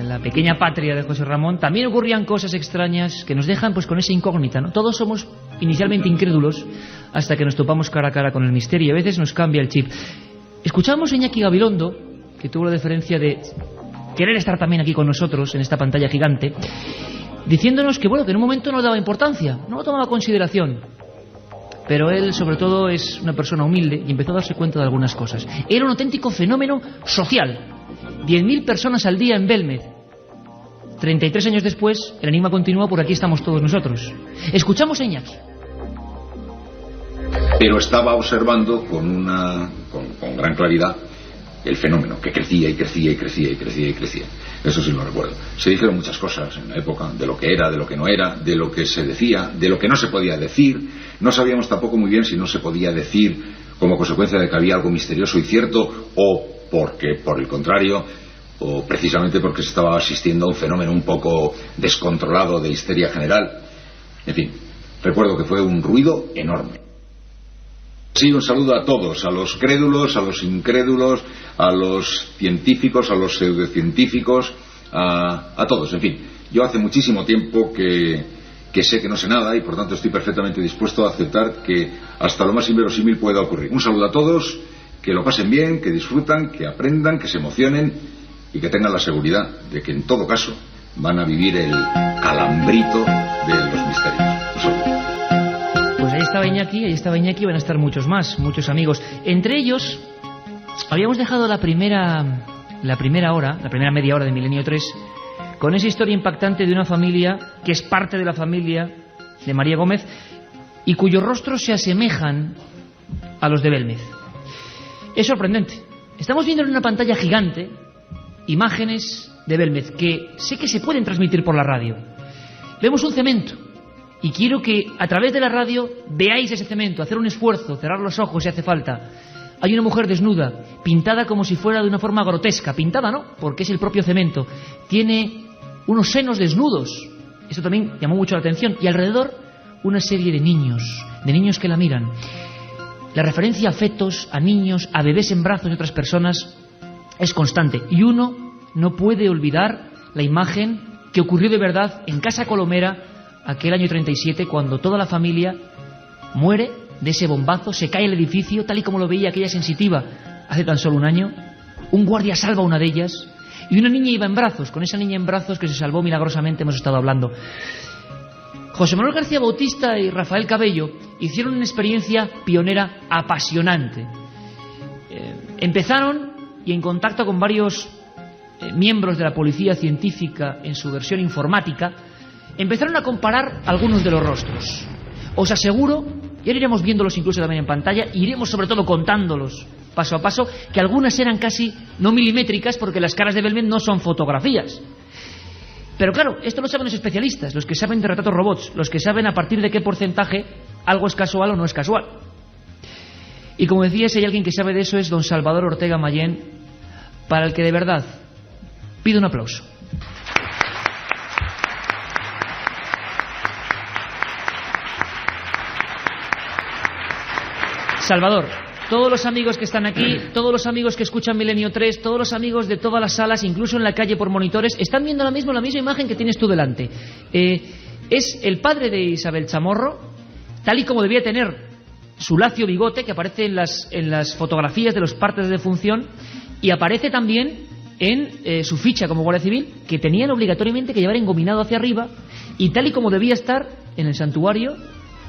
la pequeña patria de José Ramón, también ocurrían cosas extrañas que nos dejan pues con esa incógnita, ¿no? Todos somos inicialmente incrédulos hasta que nos topamos cara a cara con el misterio y a veces nos cambia el chip. Escuchamos a Iñaki Gabilondo, que tuvo la deferencia de querer estar también aquí con nosotros en esta pantalla gigante, diciéndonos que bueno, que en un momento no daba importancia, no lo tomaba consideración. Pero él, sobre todo, es una persona humilde y empezó a darse cuenta de algunas cosas. Era un auténtico fenómeno social. 10.000 personas al día en Belmez. 33 años después, el enigma continúa porque aquí estamos todos nosotros. Escuchamos a Iñaki. Pero estaba observando con gran claridad el fenómeno, que crecía y crecía y crecía y crecía y crecía. Eso sí lo recuerdo. Se dijeron muchas cosas en la época, de lo que era, de lo que no era, de lo que se decía, de lo que no se podía decir. No sabíamos tampoco muy bien si no se podía decir como consecuencia de que había algo misterioso y cierto, o porque, por el contrario, o precisamente porque se estaba asistiendo a un fenómeno un poco descontrolado de histeria general. En fin, recuerdo que fue un ruido enorme. Sí, un saludo a todos, a los crédulos, a los incrédulos, a los científicos, a los pseudocientíficos, a todos. En fin, yo hace muchísimo tiempo que sé que no sé nada y por tanto estoy perfectamente dispuesto a aceptar que hasta lo más inverosímil pueda ocurrir. Un saludo a todos, que lo pasen bien, que disfrutan, que aprendan, que se emocionen y que tengan la seguridad de que en todo caso van a vivir el calambrito de los misterios. Un saludo. Pues ahí estaba Iñaki, van a estar muchos más, muchos amigos. Entre ellos, habíamos dejado la primera media hora de Milenio 3, con esa historia impactante de una familia que es parte de la familia de María Gómez y cuyos rostros se asemejan a los de Belmez. Es sorprendente. Estamos viendo en una pantalla gigante imágenes de Belmez que sé que se pueden transmitir por la radio. Vemos un cemento. Y quiero que a través de la radio veáis ese cemento, hacer un esfuerzo, cerrar los ojos si hace falta. Hay una mujer desnuda, pintada como si fuera de una forma grotesca. Pintada no, porque es el propio cemento. Tiene unos senos desnudos. Eso también llamó mucho la atención. Y alrededor una serie de niños que la miran. La referencia a fetos, a niños, a bebés en brazos de otras personas es constante. Y uno no puede olvidar la imagen que ocurrió de verdad en Casa Colomera aquel año 37, cuando toda la familia muere de ese bombazo, se cae el edificio tal y como lo veía aquella sensitiva hace tan solo un año. Un guardia salva a una de ellas y una niña iba en brazos. Con esa niña en brazos que se salvó milagrosamente hemos estado hablando. José Manuel García Bautista y Rafael Cabello hicieron una experiencia pionera apasionante. Empezaron, y en contacto con varios miembros de la policía científica en su versión informática, empezaron a comparar algunos de los rostros. Os aseguro y ahora iremos viéndolos incluso también en pantalla, e iremos sobre todo contándolos paso a paso, que algunas eran casi no milimétricas porque las caras de Belmez no son fotografías. Pero claro, esto lo saben los especialistas, los que saben de retratos robots, los que saben a partir de qué porcentaje algo es casual o no es casual. Y como decía, si hay alguien que sabe de eso es don Salvador Ortega Mayén, para el que de verdad pido un aplauso. Salvador, todos los amigos que están aquí, todos los amigos que escuchan Milenio 3, todos los amigos de todas las salas, incluso en la calle por monitores, están viendo la misma imagen que tienes tú delante. Es el padre de Isabel Chamorro, tal y como debía tener su lacio bigote, que aparece en las fotografías de los partes de defunción, y aparece también en su ficha como Guardia Civil, que tenían obligatoriamente que llevar engominado hacia arriba, y tal y como debía estar en el santuario,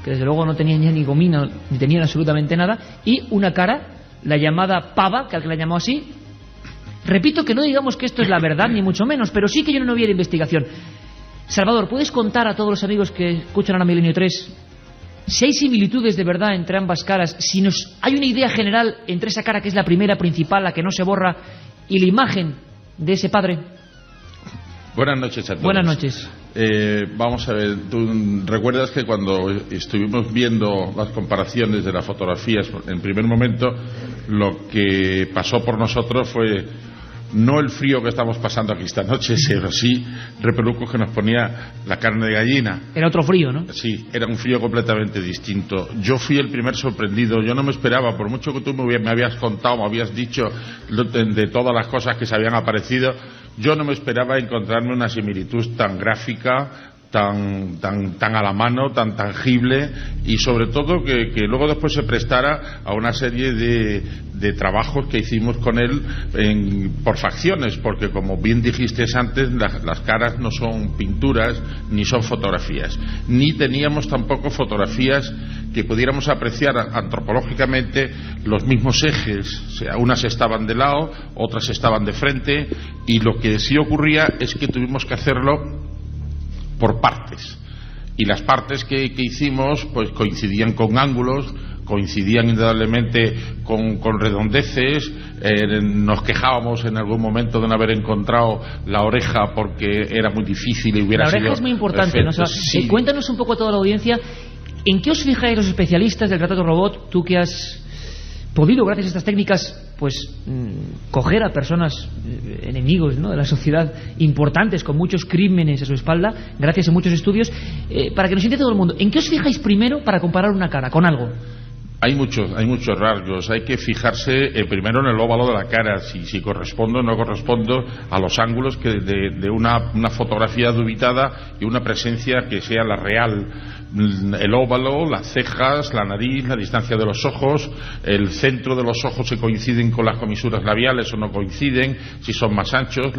que desde luego no tenían ya ni gomina ni tenían absolutamente nada, y una cara, la llamada pava, que al que la llamó así. Repito que no digamos que esto es la verdad ni mucho menos, pero sí que yo no vi la investigación. Salvador, ¿puedes contar a todos los amigos que escuchan ahora Milenio 3 si hay similitudes de verdad entre ambas caras, si hay una idea general entre esa cara que es la primera principal, la que no se borra, y la imagen de ese padre? Buenas noches a todos. Buenas noches. Vamos a ver, ¿tú recuerdas que cuando estuvimos viendo las comparaciones de las fotografías, en primer momento lo que pasó por nosotros fue no el frío que estamos pasando aquí esta noche, pero sí repelucos que nos ponía la carne de gallina? Era otro frío, ¿no? Sí, era un frío completamente distinto. Yo fui el primer sorprendido, yo no me esperaba, por mucho que tú me habías contado, me habías dicho de todas las cosas que se habían aparecido, yo no me esperaba encontrarme una similitud tan gráfica, tan a la mano, tan tangible, y sobre todo que luego después se prestara a una serie de trabajos que hicimos con él por facciones, porque como bien dijiste antes, las caras no son pinturas ni son fotografías, ni teníamos tampoco fotografías que pudiéramos apreciar antropológicamente los mismos ejes, o sea, unas estaban de lado, otras estaban de frente, y lo que sí ocurría es que tuvimos que hacerlo por partes, y las partes que hicimos pues coincidían con ángulos, coincidían indudablemente con redondeces. Nos quejábamos en algún momento de no haber encontrado la oreja porque era muy difícil y hubiera sido... La oreja es muy importante, ¿no? O sea, sí. Cuéntanos un poco a toda la audiencia, ¿en qué os fijáis los especialistas del retrato robot? Tú que has podido, gracias a estas técnicas, pues coger a personas enemigos, ¿no?, de la sociedad, importantes, con muchos crímenes a su espalda, gracias a muchos estudios, para que nos entienda todo el mundo. ¿En qué os fijáis primero para comparar una cara con algo? Hay muchos rasgos. Hay que fijarse primero en el óvalo de la cara, si corresponde o no corresponde a los ángulos de una fotografía dubitada y una presencia que sea la real. El óvalo, las cejas, la nariz, la distancia de los ojos, el centro de los ojos, se coinciden con las comisuras labiales o no coinciden, si son más anchos,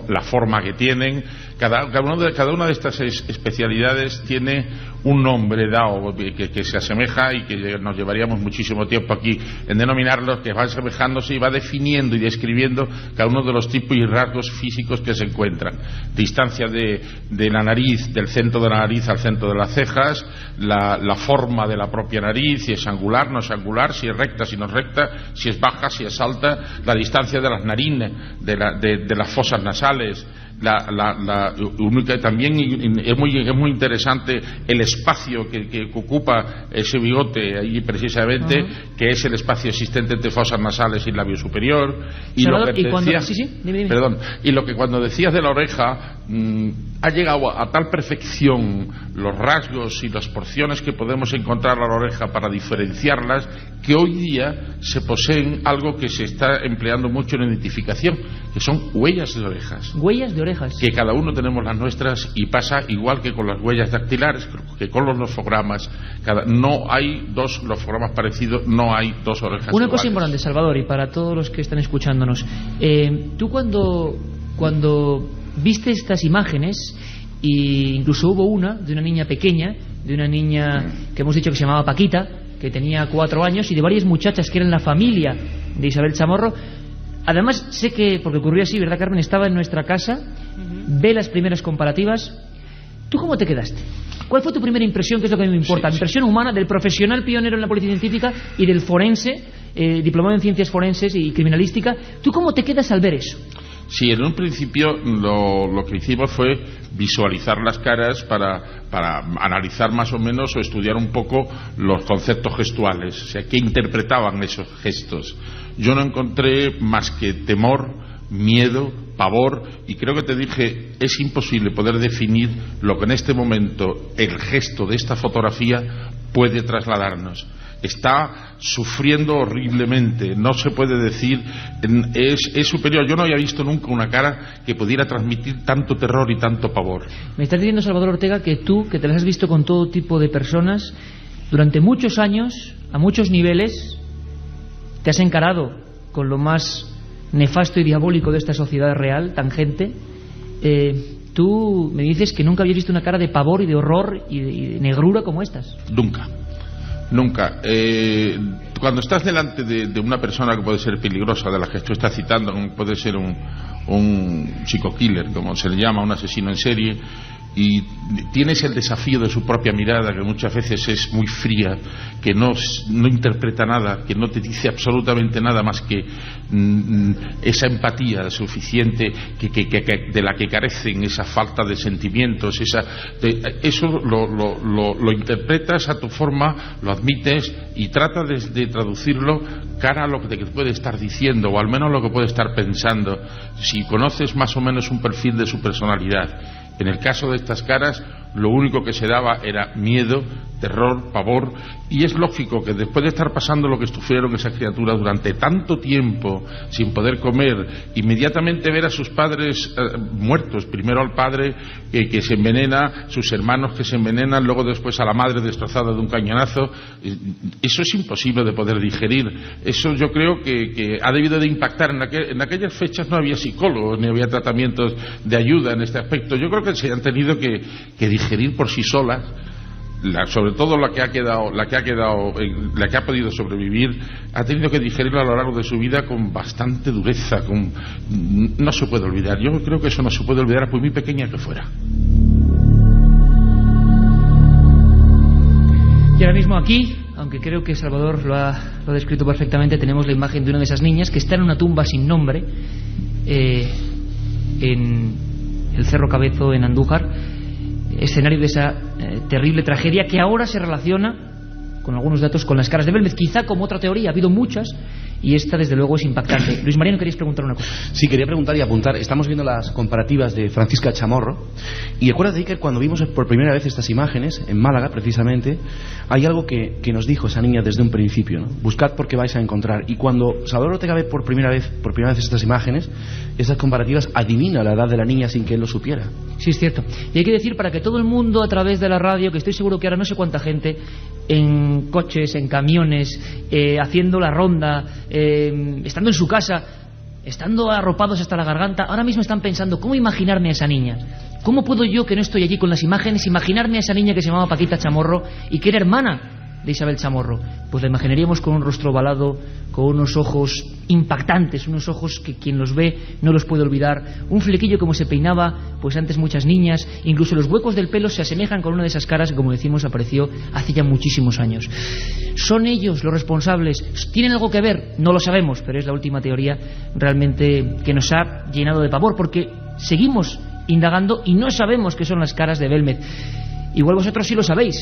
la forma que tienen. Cada una de estas especialidades tiene un nombre dado que se asemeja, y que nos llevaríamos muchísimo tiempo aquí en denominarlos, que va asemejándose y va definiendo y describiendo cada uno de los tipos y rasgos físicos que se encuentran. Distancia de la nariz, del centro de la nariz al centro de las cejas, la forma de la propia nariz, si es angular, no es angular, si es recta, si no es recta, si es baja, si es alta, la distancia de las narines, de las fosas nasales. También es muy interesante el espacio que ocupa ese bigote ahí precisamente, que es el espacio existente entre fosas nasales y labio superior. Y lo que decías, dime. Perdón, y lo que cuando decías de la oreja, ha llegado a tal perfección los rasgos y las porciones que podemos encontrar a la oreja para diferenciarlas, que hoy día se poseen algo que se está empleando mucho en identificación, que son huellas de orejas. Huellas de orejas. Que cada uno tenemos las nuestras, y pasa igual que con las huellas dactilares, que con los nofogramas. No hay dos nofogramas parecidos, no hay dos orejas iguales. Una cosa importante, Salvador, y para todos los que están escuchándonos, tú cuando viste estas imágenes, e incluso hubo una de una niña pequeña, de una niña que hemos dicho que se llamaba Paquita, que tenía 4 años, y de varias muchachas que eran la familia de Isabel Chamorro. Además, sé que, porque ocurrió así, ¿verdad, Carmen? Estaba en nuestra casa, ve las primeras comparativas. ¿Tú cómo te quedaste? ¿Cuál fue tu primera impresión, que es lo que a mí me importa? Sí. Impresión humana del profesional pionero en la policía científica y del forense, diplomado en ciencias forenses y criminalística. ¿Tú cómo te quedas al ver eso? Sí, en un principio lo que hicimos fue visualizar las caras para analizar más o menos o estudiar un poco los conceptos gestuales, o sea, qué interpretaban esos gestos. Yo no encontré más que temor, miedo, pavor, y creo que te dije, es imposible poder definir lo que en este momento el gesto de esta fotografía puede trasladarnos. Está sufriendo horriblemente, no se puede decir, es superior. Yo no había visto nunca una cara que pudiera transmitir tanto terror y tanto pavor. Me estás diciendo, Salvador Ortega, que tú, que te las has visto con todo tipo de personas, durante muchos años, a muchos niveles, te has encarado con lo más nefasto y diabólico de esta sociedad real, tangente. Tú me dices que nunca habías visto una cara de pavor y de horror y de negrura como estas. Nunca. Cuando estás delante de una persona que puede ser peligrosa, de la que tú estás citando, puede ser un psico-killer, como se le llama, un asesino en serie, y tienes el desafío de su propia mirada, que muchas veces es muy fría, que no interpreta nada, que no te dice absolutamente nada más que esa empatía suficiente de la que carecen, esa falta de sentimientos, eso lo interpretas a tu forma, lo admites y tratas de traducirlo cara a lo que te puede estar diciendo, o al menos lo que puede estar pensando, si conoces más o menos un perfil de su personalidad. En el caso de estas caras, lo único que se daba era miedo, terror, pavor, y es lógico que después de estar pasando lo que sufrieron esas criaturas durante tanto tiempo, sin poder comer, inmediatamente ver a sus padres muertos, primero al padre que se envenena, sus hermanos que se envenenan, luego después a la madre destrozada de un cañonazo, eso es imposible de poder digerir. Eso yo creo que ha debido de impactar. En aquellas fechas no había psicólogos ni había tratamientos de ayuda en este aspecto. Yo creo que se han tenido que digerir por sí solas. Sobre todo la que ha podido sobrevivir, ha tenido que digerirlo a lo largo de su vida con bastante dureza, no se puede olvidar. Yo creo que eso no se puede olvidar, por muy pequeña que fuera. Y ahora mismo aquí, aunque creo que Salvador lo ha descrito perfectamente, tenemos la imagen de una de esas niñas que está en una tumba sin nombre en el Cerro Cabezo, en Andújar, escenario de esa terrible tragedia que ahora se relaciona con algunos datos con las caras de Belmez, quizá como otra teoría. Ha habido muchas y esta desde luego es impactante. Luis Mariano, querías preguntar una cosa. Sí, quería preguntar y apuntar. Estamos viendo las comparativas de Francisca Chamorro y acuérdate, Iker, cuando vimos por primera vez estas imágenes en Málaga precisamente, hay algo que nos dijo esa niña desde un principio, ¿no? Buscad porque vais a encontrar. Y cuando Salvador Ortega ve por primera vez estas imágenes, esas comparativas, adivina la edad de la niña sin que él lo supiera. Sí, es cierto. Y hay que decir, para que todo el mundo a través de la radio, que estoy seguro que ahora no sé cuánta gente en coches, en camiones, haciendo la ronda, estando en su casa, estando arropados hasta la garganta, ahora mismo están pensando, ¿cómo imaginarme a esa niña? ¿Cómo puedo yo, que no estoy allí con las imágenes, imaginarme a esa niña que se llamaba Paquita Chamorro y que era hermana de Isabel Chamorro? Pues la imaginaríamos con un rostro ovalado, con unos ojos impactantes, unos ojos que quien los ve no los puede olvidar, un flequillo como se peinaba pues antes muchas niñas, incluso los huecos del pelo se asemejan con una de esas caras que, como decimos, apareció hace ya muchísimos años. ¿Son ellos los responsables? ¿Tienen algo que ver? No lo sabemos, pero es la última teoría realmente que nos ha llenado de pavor, porque seguimos indagando y no sabemos qué son las caras de Belmez. Igual vosotros sí lo sabéis.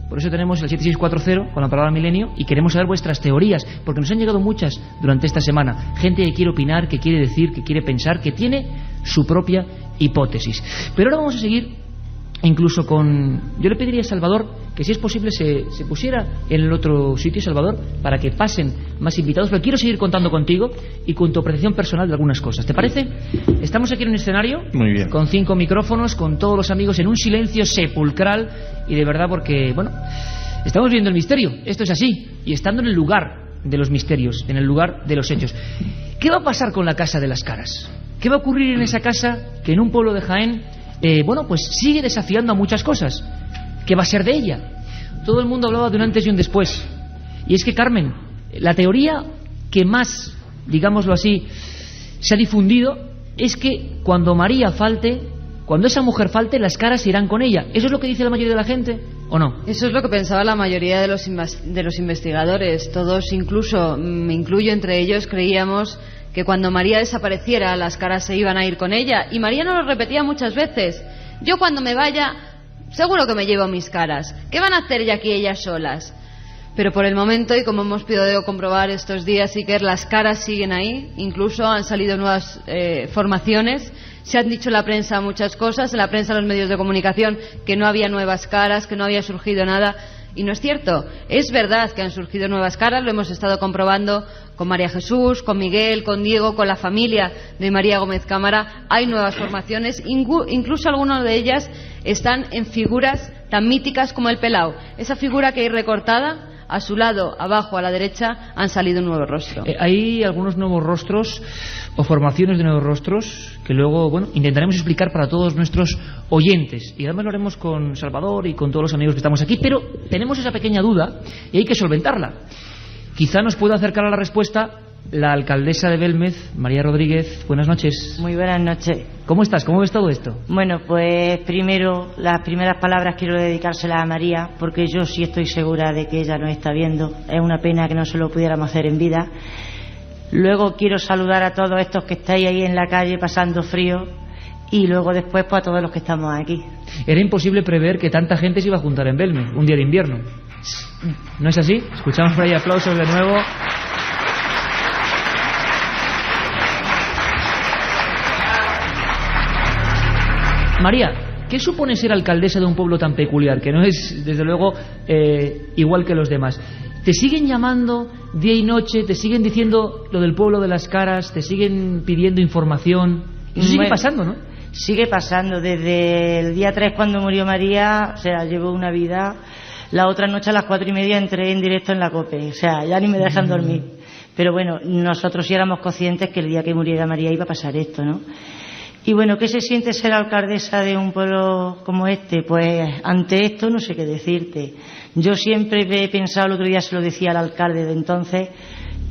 Por eso tenemos el 7640 con la palabra milenio y queremos saber vuestras teorías, porque nos han llegado muchas durante esta semana. Gente que quiere opinar, que quiere decir, que quiere pensar, que tiene su propia hipótesis. Pero ahora vamos a seguir incluso con... Yo le pediría a Salvador que, si es posible, se pusiera en el otro sitio, Salvador, para que pasen más invitados, pero quiero seguir contando contigo y con tu apreciación personal de algunas cosas. ¿Te parece? Estamos aquí en un escenario muy bien, con 5 micrófonos, con todos los amigos en un silencio sepulcral, y de verdad porque, bueno, estamos viendo el misterio, esto es así, y estando en el lugar de los misterios, en el lugar de los hechos. ¿Qué va a pasar con la Casa de las Caras? ¿Qué va a ocurrir en esa casa que en un pueblo de Jaén pues sigue desafiando a muchas cosas? ¿Qué va a ser de ella? Todo el mundo hablaba de un antes y un después. Y es que, Carmen, la teoría que más, digámoslo así, se ha difundido es que cuando María falte, cuando esa mujer falte, las caras se irán con ella. ¿Eso es lo que dice la mayoría de la gente o no? Eso es lo que pensaba la mayoría de los investigadores. Todos, incluso me incluyo entre ellos, creíamos que cuando María desapareciera las caras se iban a ir con ella. Y María nos lo repetía muchas veces: yo cuando me vaya seguro que me llevo mis caras. ¿Qué van a hacer ya aquí ellas solas? Pero por el momento, y como hemos podido comprobar estos días, Iker, las caras siguen ahí. Incluso han salido nuevas formaciones. Se han dicho en la prensa muchas cosas, en la prensa, en los medios de comunicación, que no había nuevas caras, que no había surgido nada. Y no es cierto. Es verdad que han surgido nuevas caras, lo hemos estado comprobando con María Jesús, con Miguel, con Diego, con la familia de María Gómez Cámara. Hay nuevas formaciones, incluso algunas de ellas están en figuras tan míticas como el Pelao. Esa figura que hay recortada, a su lado, abajo, a la derecha, han salido un nuevo rostro. Hay algunos nuevos rostros o formaciones de nuevos rostros que luego, bueno, intentaremos explicar para todos nuestros oyentes. Y además lo haremos con Salvador y con todos los amigos que estamos aquí. Pero tenemos esa pequeña duda y hay que solventarla. Quizá nos pueda acercar a la respuesta la alcaldesa de Belmez, María Rodríguez. Buenas noches. Muy buenas noches. ¿Cómo estás? ¿Cómo ves todo esto? Bueno, pues primero, las primeras palabras quiero dedicárselas a María, porque yo sí estoy segura de que ella nos está viendo. Es una pena que no se lo pudiéramos hacer en vida. Luego quiero saludar a todos estos que estáis ahí en la calle pasando frío, y luego después pues a todos los que estamos aquí. Era imposible prever que tanta gente se iba a juntar en Belmez un día de invierno. ¿No es así? Escuchamos por ahí aplausos de nuevo. María, ¿qué supone ser alcaldesa de un pueblo tan peculiar, que no es, desde luego, igual que los demás? ¿Te siguen llamando día y noche? ¿Te siguen diciendo lo del pueblo de las caras? ¿Te siguen pidiendo información? Eso sigue pasando, ¿no? Sigue pasando. Desde el día 3, cuando murió María, o sea, llevo una vida. La otra noche a las 4:30 entré en directo en la COPE. O sea, ya ni me dejan dormir. Pero bueno, nosotros sí éramos conscientes que el día que muriera María iba a pasar esto, ¿no? Y bueno, ¿qué se siente ser alcaldesa de un pueblo como este? Pues ante esto no sé qué decirte. Yo siempre he pensado, el otro día se lo decía al alcalde de entonces,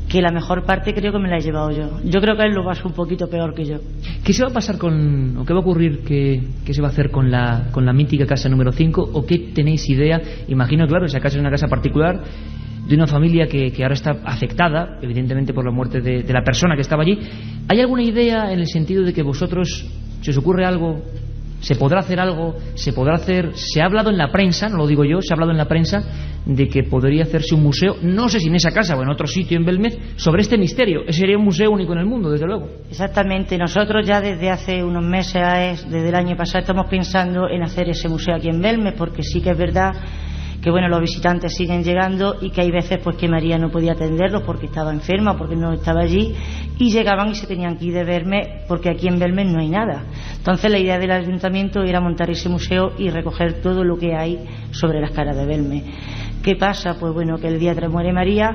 que la mejor parte creo que me la he llevado yo. Yo creo que él lo pasó un poquito peor que yo. ¿Qué se va a pasar o qué va a ocurrir, qué se va a hacer con la mítica casa número 5? ¿O qué tenéis idea? Imagino, claro, esa casa es una casa particular de una familia que ahora está afectada, evidentemente, por la muerte de la persona que estaba allí. ¿Hay alguna idea en el sentido de que vosotros, si os ocurre algo, se podrá hacer algo, se ha hablado en la prensa, no lo digo yo, se ha hablado en la prensa de que podría hacerse un museo, no sé si en esa casa o en otro sitio en Belmez, sobre este misterio? Ese sería un museo único en el mundo, desde luego. Exactamente. Nosotros ya desde hace unos meses, desde el año pasado, estamos pensando en hacer ese museo aquí en Belmez, porque sí que es verdad que bueno, los visitantes siguen llegando y que hay veces pues que María no podía atenderlos porque estaba enferma, porque no estaba allí, y llegaban y se tenían que ir de Belmez porque aquí en Belmez no hay nada. Entonces la idea del ayuntamiento era montar ese museo y recoger todo lo que hay sobre las caras de Belmez. ¿Qué pasa? Pues bueno, que el día 3 muere María,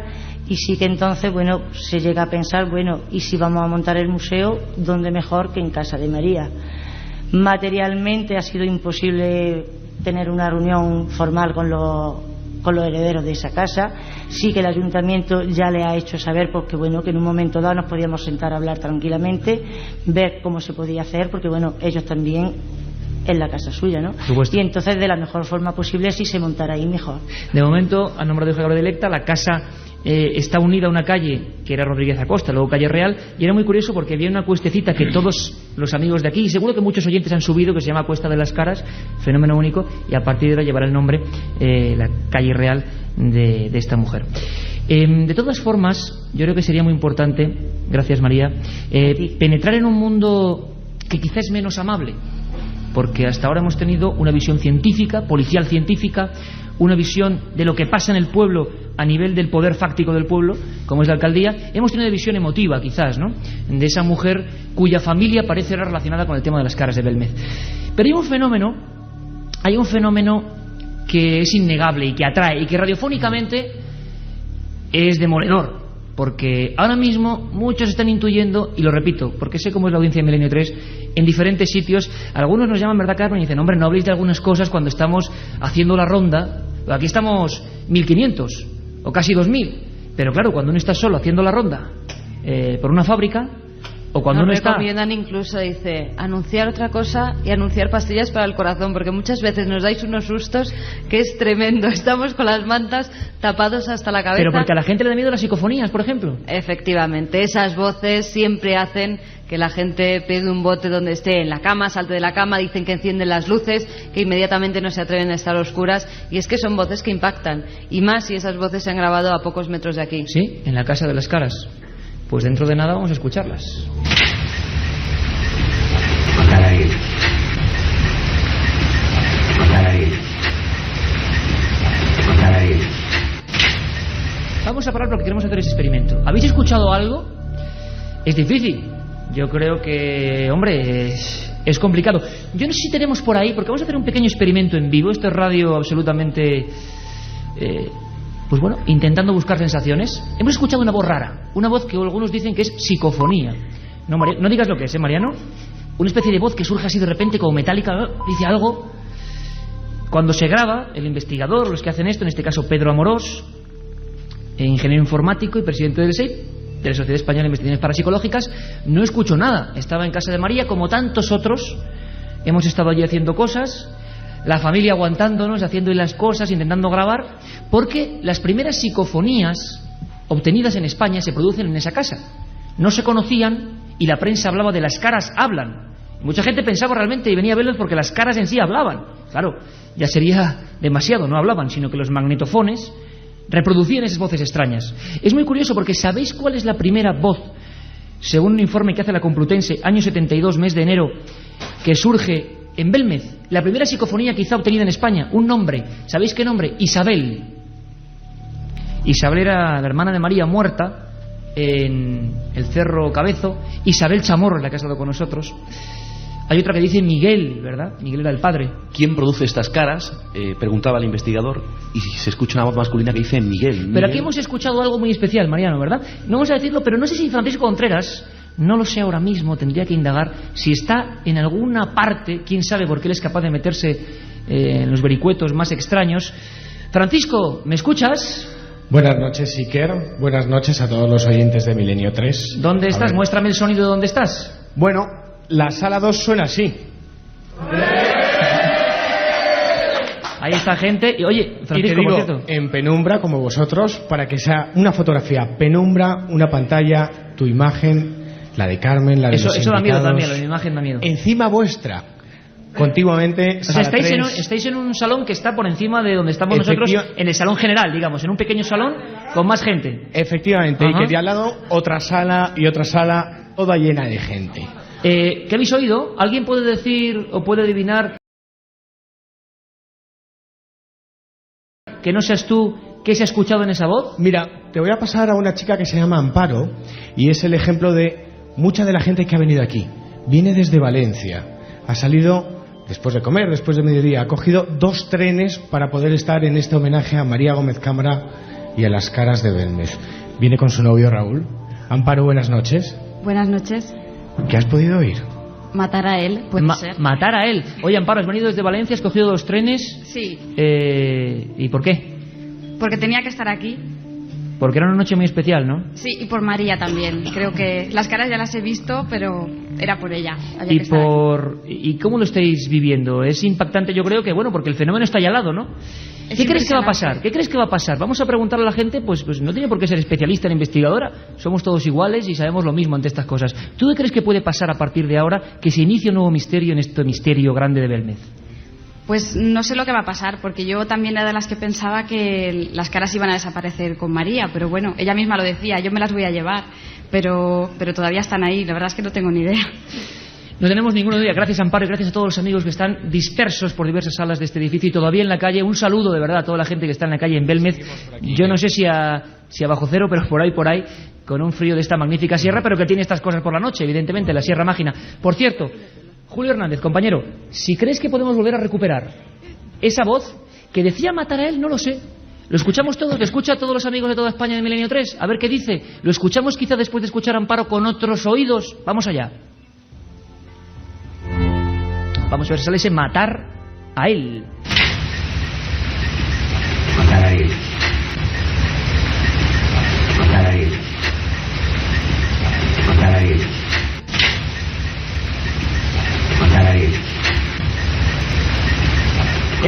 y sí que entonces bueno, se llega a pensar, bueno, y si vamos a montar el museo, ¿dónde mejor que en casa de María? Materialmente ha sido imposible tener una reunión formal con los herederos de esa casa. Sí que el ayuntamiento ya le ha hecho saber porque bueno, que en un momento dado nos podíamos sentar a hablar tranquilamente, ver cómo se podía hacer, porque bueno, ellos también es la casa suya, ¿no? Y entonces de la mejor forma posible, si se montara ahí mejor. De momento, a nombre de Eugenio Electa, la casa está unida a una calle que era Rodríguez Acosta, luego calle Real, y era muy curioso porque había una cuestecita que todos los amigos de aquí, y seguro que muchos oyentes han subido, que se llama Cuesta de las Caras, fenómeno único, y a partir de ahora llevará el nombre la calle Real de esta mujer. De todas formas, yo creo que sería muy importante, gracias María, penetrar en un mundo que quizás es menos amable, porque hasta ahora hemos tenido una visión científica, policial científica, una visión de lo que pasa en el pueblo a nivel del poder fáctico del pueblo, como es la alcaldía. Hemos tenido una visión emotiva, quizás, ¿no?, de esa mujer cuya familia parece relacionada con el tema de las caras de Belmez. Pero hay un fenómeno que es innegable y que atrae y que radiofónicamente es demoledor, porque ahora mismo muchos están intuyendo, y lo repito, porque sé cómo es la audiencia de Milenio 3, en diferentes sitios. Algunos nos llaman, ¿verdad, Carmen? Y dicen, hombre, no habléis de algunas cosas cuando estamos haciendo la ronda. Aquí estamos 1.500 o casi 2.000, pero claro, cuando uno está solo haciendo la ronda por una fábrica, o cuando uno está... recomiendan incluso, dice, anunciar otra cosa y anunciar pastillas para el corazón, porque muchas veces nos dais unos sustos que es tremendo. Estamos con las mantas tapados hasta la cabeza. Pero porque a la gente le da miedo las psicofonías, por ejemplo. Efectivamente, esas voces siempre hacen que la gente pegue un bote donde esté, en la cama, salte de la cama, dicen que encienden las luces, que inmediatamente no se atreven a estar a oscuras, y es que son voces que impactan, y más si esas voces se han grabado a pocos metros de aquí. Sí, en la Casa de las Caras. Pues dentro de nada vamos a escucharlas. Matar a él. Matar a él. Matar a él. Vamos a parar porque queremos hacer ese experimento. ¿Habéis escuchado algo? Es difícil. Yo creo que, hombre, es complicado. Yo no sé si tenemos por ahí, porque vamos a hacer un pequeño experimento en vivo. Esto es radio absolutamente... pues bueno, intentando buscar sensaciones. Hemos escuchado una voz rara, una voz que algunos dicen que es psicofonía. No digas lo que es, Mariano. Una especie de voz que surge así de repente como metálica, dice algo. Cuando se graba, el investigador, los que hacen esto, en este caso Pedro Amorós, ingeniero informático y presidente del SEIP, de la Sociedad Española de Investigaciones Parapsicológicas, no escuchó nada. Estaba en casa de María, como tantos otros. Hemos estado allí haciendo cosas, la familia aguantándonos, haciendo las cosas, intentando grabar, porque las primeras psicofonías obtenidas en España se producen en esa casa. No se conocían y la prensa hablaba de las caras hablan. Mucha gente pensaba realmente y venía a verlos porque las caras en sí hablaban. Claro, ya sería demasiado, no hablaban, sino que los magnetofones reproducían esas voces extrañas. Es muy curioso porque ¿sabéis cuál es la primera voz, según un informe que hace la Complutense, año 72, mes de enero, que surge en Belmez? La primera psicofonía quizá obtenida en España, un nombre. ¿Sabéis qué nombre? Isabel. Isabel era la hermana de María muerta en el Cerro Cabezo. Isabel Chamorro es la que ha estado con nosotros. Hay otra que dice Miguel, ¿verdad? Miguel era el padre. ¿Quién produce estas caras? Preguntaba el investigador, y se escucha una voz masculina que dice Miguel. Pero aquí hemos escuchado algo muy especial, Mariano, ¿verdad? No vamos a decirlo, pero no sé si Francisco Contreras, no lo sé ahora mismo, tendría que indagar si está en alguna parte, quién sabe, porque él es capaz de meterse en los vericuetos más extraños. Francisco, ¿me escuchas? Buenas noches, Iker. Buenas noches a todos los oyentes de Milenio 3. ¿Dónde estás? Muéstrame el sonido de dónde estás. Bueno, la sala 2 suena así. Ahí está gente. Y oye, Francisco, y te digo, por cierto, en penumbra, como vosotros, para que sea una fotografía penumbra, una pantalla, tu imagen, la de Carmen, la de los eso da miedo invitados. también, la imagen da miedo. Encima vuestra, continuamente. O sea, sala estáis en un salón que está por encima de donde estamos nosotros, en el salón general, digamos, en un pequeño salón con más gente. Efectivamente. Ajá. Y que de al lado otra sala y otra sala, toda llena de gente. ¿Qué habéis oído? ¿Alguien puede decir o puede adivinar, que no seas tú, qué se ha escuchado en esa voz? Mira, te voy a pasar a una chica que se llama Amparo y es el ejemplo de mucha de la gente que ha venido aquí. Viene desde Valencia, ha salido después de comer, después de mediodía, ha cogido 2 trenes para poder estar en este homenaje a María Gómez Cámara y a las caras de Belmez. Viene con su novio Raúl. Amparo, buenas noches. Buenas noches. ¿Qué has podido oír? Matar a él, puede ser. Matar a él. Oye, Amparo, has venido desde Valencia, has cogido 2 trenes. Sí. ¿Y por qué? Porque tenía que estar aquí. Porque era una noche muy especial, ¿no? Sí, y por María también. Creo que las caras ya las he visto, pero era por ella. ¿Y cómo lo estáis viviendo? Es impactante, yo creo que, bueno, porque el fenómeno está ahí al lado, ¿no? ¿Qué crees que va a pasar? ¿Qué crees que va a pasar? Vamos a preguntarle a la gente, pues no tiene por qué ser especialista ni investigadora. Somos todos iguales y sabemos lo mismo ante estas cosas. ¿Tú qué crees que puede pasar a partir de ahora que se inicie un nuevo misterio en este misterio grande de Belmez? Pues no sé lo que va a pasar, porque yo también era de las que pensaba que las caras iban a desaparecer con María, pero bueno, ella misma lo decía, yo me las voy a llevar, pero todavía están ahí, la verdad es que no tengo ni idea. No tenemos ninguna idea. Gracias, Amparo, y gracias a todos los amigos que están dispersos por diversas salas de este edificio y todavía en la calle. Un saludo de verdad a toda la gente que está en la calle en Belmez. Yo no sé si a bajo cero, pero por ahí, con un frío de esta magnífica sierra, pero que tiene estas cosas por la noche, evidentemente, la Sierra Mágina. Por cierto, Julio Hernández, compañero, si crees que podemos volver a recuperar esa voz que decía matar a él, no lo sé. Lo escuchamos todos, lo escucha a todos los amigos de toda España de Milenio 3. A ver qué dice. Lo escuchamos quizá después de escuchar a Amparo con otros oídos. Vamos allá. Vamos a ver si sale ese matar a él. Matar a él. Matar a él. Matar a él.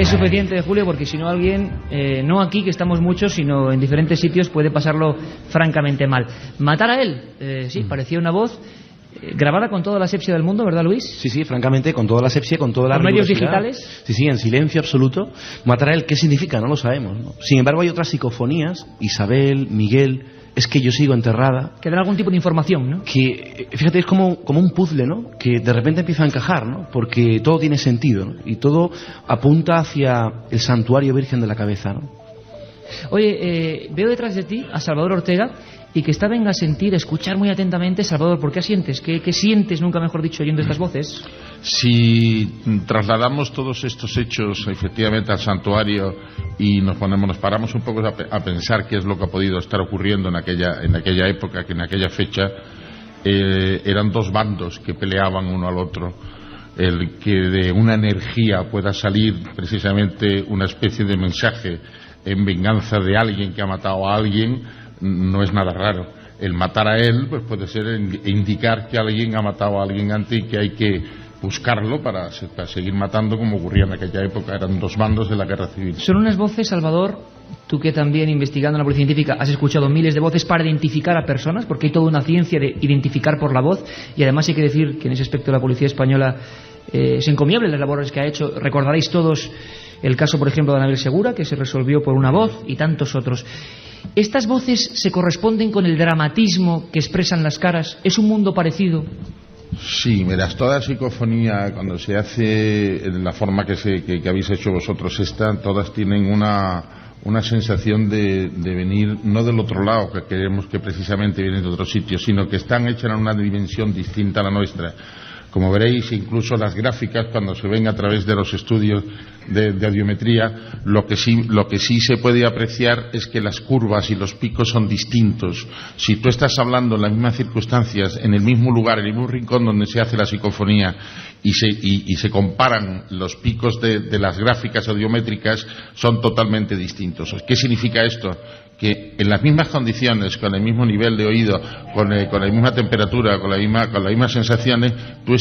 Es suficiente, Julio, porque si no alguien, no aquí que estamos muchos, sino en diferentes sitios, puede pasarlo francamente mal. Matar a él, sí, parecía una voz grabada con toda la asepsia del mundo, ¿verdad, Luis? Sí, francamente, con toda la asepsia, con toda la medios rigurosidad. digitales. Sí, en silencio absoluto. Matar a él, ¿qué significa? No lo sabemos, ¿no? Sin embargo, hay otras psicofonías, Isabel, Miguel, es que yo sigo enterrada. Que dan algún tipo de información, ¿no? Que, fíjate, es como un puzzle, ¿no? Que de repente empieza a encajar, ¿no? Porque todo tiene sentido, ¿no? Y todo apunta hacia el santuario Virgen de la Cabeza, ¿no? Oye, veo detrás de ti a Salvador Ortega y que está venga a sentir, a escuchar muy atentamente. Salvador, ¿por qué asientes? ¿Qué sientes, nunca mejor dicho, oyendo estas voces? Si trasladamos todos estos hechos efectivamente al santuario y nos paramos un poco a pensar qué es lo que ha podido estar ocurriendo en aquella época, que en aquella fecha eran dos bandos que peleaban uno al otro. El que de una energía pueda salir precisamente una especie de mensaje en venganza de alguien que ha matado a alguien no es nada raro. El matar a él pues puede ser indicar que alguien ha matado a alguien antes y que hay que buscarlo para seguir matando, como ocurría en aquella época. Eran dos bandos de la guerra civil. Son unas voces, Salvador, tú que también investigando en la policía científica has escuchado miles de voces para identificar a personas, porque hay toda una ciencia de identificar por la voz, y además hay que decir que en ese aspecto la policía española es encomiable las labores que ha hecho. Recordaréis todos el caso, por ejemplo, de Anabel Segura, que se resolvió por una voz, y tantos otros. ¿Estas voces se corresponden con el dramatismo que expresan las caras? ¿Es un mundo parecido? Sí, verás, toda psicofonía, cuando se hace en la forma que habéis hecho vosotros todas tienen una sensación de venir no del otro lado, que queremos que precisamente vienen de otro sitio, sino que están hechas en una dimensión distinta a la nuestra. Como veréis, incluso las gráficas, cuando se ven a través de los estudios de audiometría, lo que sí se puede apreciar es que las curvas y los picos son distintos. Si tú estás hablando en las mismas circunstancias, en el mismo lugar, en el mismo rincón donde se hace la psicofonía, y se comparan los picos de las gráficas audiométricas, son totalmente distintos. ¿Qué significa esto? Que en las mismas condiciones, con el mismo nivel de oído, con la misma temperatura, con las mismas sensaciones, tú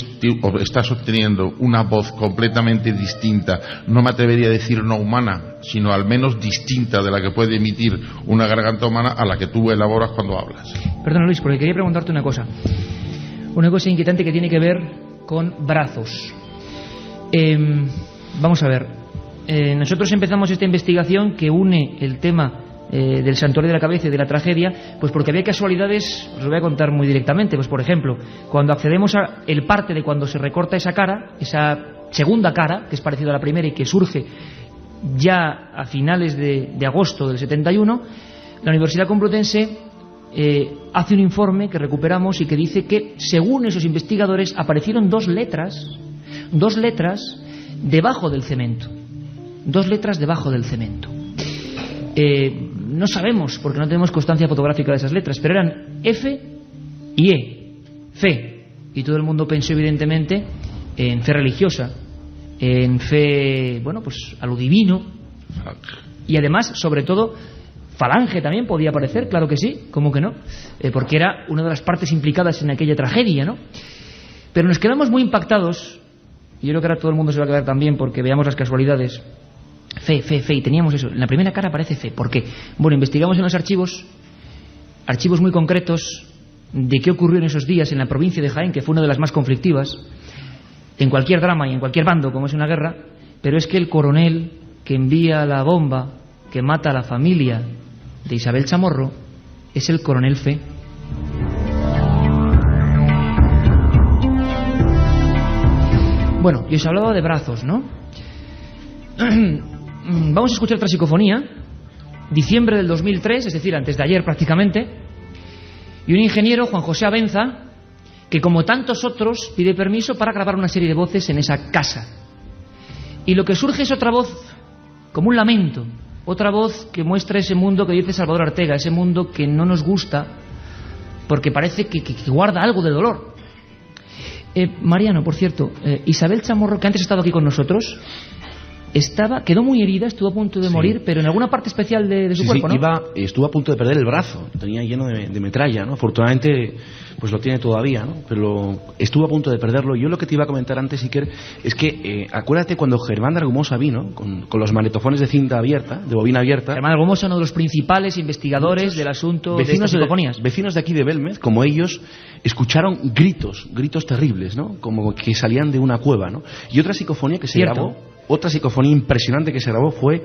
estás obteniendo una voz completamente distinta. No me atrevería a decir no humana, sino al menos distinta de la que puede emitir una garganta humana a la que tú elaboras cuando hablas. Perdona, Luis, porque quería preguntarte una cosa inquietante que tiene que ver con brazos. Vamos a ver, nosotros empezamos esta investigación que une el tema del santuario de la cabeza y de la tragedia, pues porque había casualidades. Os lo voy a contar muy directamente. Pues por ejemplo, cuando accedemos a el parte de cuando se recorta esa cara, esa segunda cara, que es parecida a la primera y que surge ya a finales de agosto del 71, la Universidad Complutense hace un informe que recuperamos y que dice que, según esos investigadores, aparecieron dos letras debajo del cemento. Dos letras debajo del cemento. No sabemos, porque no tenemos constancia fotográfica de esas letras, pero eran F y E, fe. Y todo el mundo pensó, evidentemente, en fe religiosa, en fe, bueno, pues a lo divino. Y además, sobre todo, falange también podía aparecer, claro que sí, ¿cómo que no? Porque era una de las partes implicadas en aquella tragedia, ¿no? Pero nos quedamos muy impactados, y yo creo que ahora todo el mundo se va a quedar también porque veamos las casualidades. Fe, y teníamos eso. En la primera cara aparece fe. ¿Por qué? Bueno, investigamos en los archivos muy concretos de qué ocurrió en esos días en la provincia de Jaén, que fue una de las más conflictivas, en cualquier drama y en cualquier bando, como es una guerra, pero es que el coronel que envía la bomba que mata a la familia de Isabel Chamorro es el coronel Fe. Bueno, yo os hablaba de brazos, ¿no? Vamos a escuchar otra psicofonía, diciembre del 2003, es decir, antes de ayer prácticamente, y un ingeniero, Juan José Abenza, que como tantos otros pide permiso para grabar una serie de voces en esa casa. Y lo que surge es otra voz, como un lamento, otra voz que muestra ese mundo que dice Salvador Ortega, ese mundo que no nos gusta porque parece que guarda algo de dolor. Mariano, por cierto, Isabel Chamorro, que antes ha estado aquí con nosotros, quedó muy herida, estuvo a punto de morir, pero en alguna parte especial de su cuerpo, ¿no? Estuvo a punto de perder el brazo, tenía lleno de metralla, ¿no? Afortunadamente, pues lo tiene todavía, ¿no? Pero estuvo a punto de perderlo. Yo lo que te iba a comentar antes, Iker, es que acuérdate cuando Germán de Argumosa vino con los magnetofones de cinta abierta, de bobina abierta. Germán de Argumosa, uno de los principales investigadores del asunto de estas psicofonías. Vecinos de aquí de Belmez, como ellos, escucharon gritos terribles, ¿no? Como que salían de una cueva, ¿no? Y otra psicofonía que se grabó, otra psicofonía impresionante que se grabó fue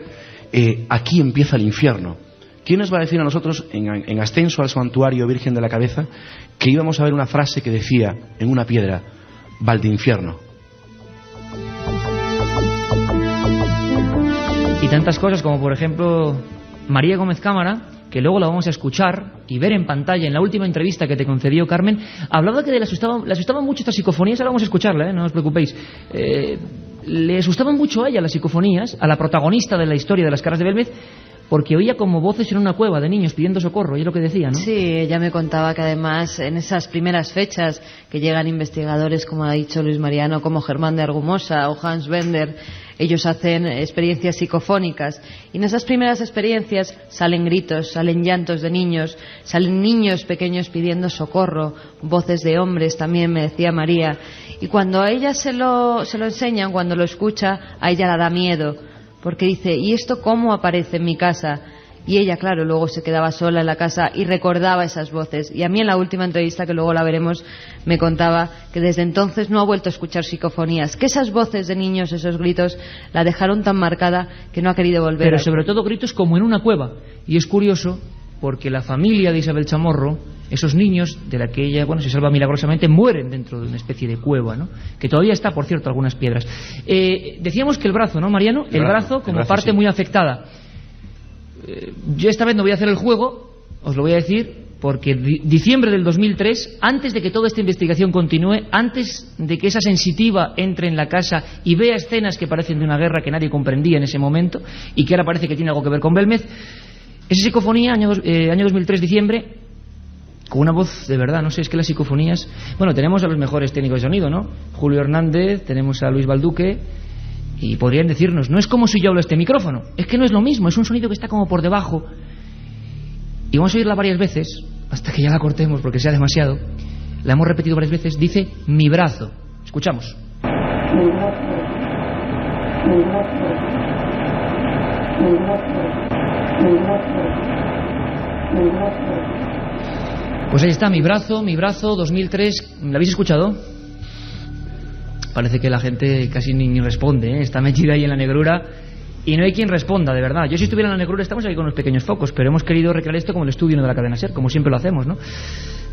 Aquí empieza el infierno. ¿Quién nos va a decir a nosotros, en ascenso al santuario Virgen de la Cabeza, que íbamos a ver una frase que decía en una piedra, Valdeinfierno? Y tantas cosas como, por ejemplo, María Gómez Cámara, que luego la vamos a escuchar y ver en pantalla en la última entrevista que te concedió Carmen, hablaba que le asustaban mucho estas psicofonías. Ahora vamos a escucharla, no os preocupéis. Le asustaban mucho a ella las psicofonías, a la protagonista de la historia de las caras de Belmez, porque oía como voces en una cueva de niños pidiendo socorro, y es lo que decía, ¿no? Sí, ella me contaba que además en esas primeras fechas que llegan investigadores, como ha dicho Luis Mariano, como Germán de Argumosa o Hans Bender, ellos hacen experiencias psicofónicas, y en esas primeras experiencias salen gritos, salen llantos de niños, salen niños pequeños pidiendo socorro, voces de hombres también, me decía María, y cuando a ella se lo enseñan, cuando lo escucha, a ella la da miedo, porque dice, ¿y esto cómo aparece en mi casa? Y ella, claro, luego se quedaba sola en la casa y recordaba esas voces. Y a mí en la última entrevista, que luego la veremos, me contaba que desde entonces no ha vuelto a escuchar psicofonías, que esas voces de niños, esos gritos, la dejaron tan marcada que no ha querido volver. Pero sobre todo gritos como en una cueva. Y es curioso porque la familia de Isabel Chamorro, esos niños de la que ella, se salva milagrosamente, mueren dentro de una especie de cueva, ¿no? Que todavía está, por cierto, algunas piedras. Decíamos que el brazo, ¿no, Mariano? El brazo como parte sí, muy afectada. Yo esta vez no voy a hacer el juego, os lo voy a decir, porque diciembre del 2003, antes de que toda esta investigación continúe, antes de que esa sensitiva entre en la casa y vea escenas que parecen de una guerra que nadie comprendía en ese momento y que ahora parece que tiene algo que ver con Belmez, esa psicofonía, año 2003, diciembre, con una voz de verdad, no sé, es que las psicofonías... Bueno, tenemos a los mejores técnicos de sonido, ¿no? Julio Hernández, tenemos a Luis Balduque, y podrían decirnos, no es como si yo hablo este micrófono, es que no es lo mismo, es un sonido que está como por debajo. Y vamos a oírla varias veces, hasta que ya la cortemos porque sea demasiado. La hemos repetido varias veces, dice mi brazo. Escuchamos. Mi brazo. Mi brazo. Mi brazo. Mi brazo. Mi brazo. Pues ahí está, mi brazo, 2003. ¿La habéis escuchado? Parece que la gente casi ni responde, ¿eh? Está metida ahí en la negrura y no hay quien responda, de verdad. Yo si estuviera en la negrura, estamos aquí con unos pequeños focos, pero hemos querido recrear esto como el estudio de la cadena SER, como siempre lo hacemos, ¿no?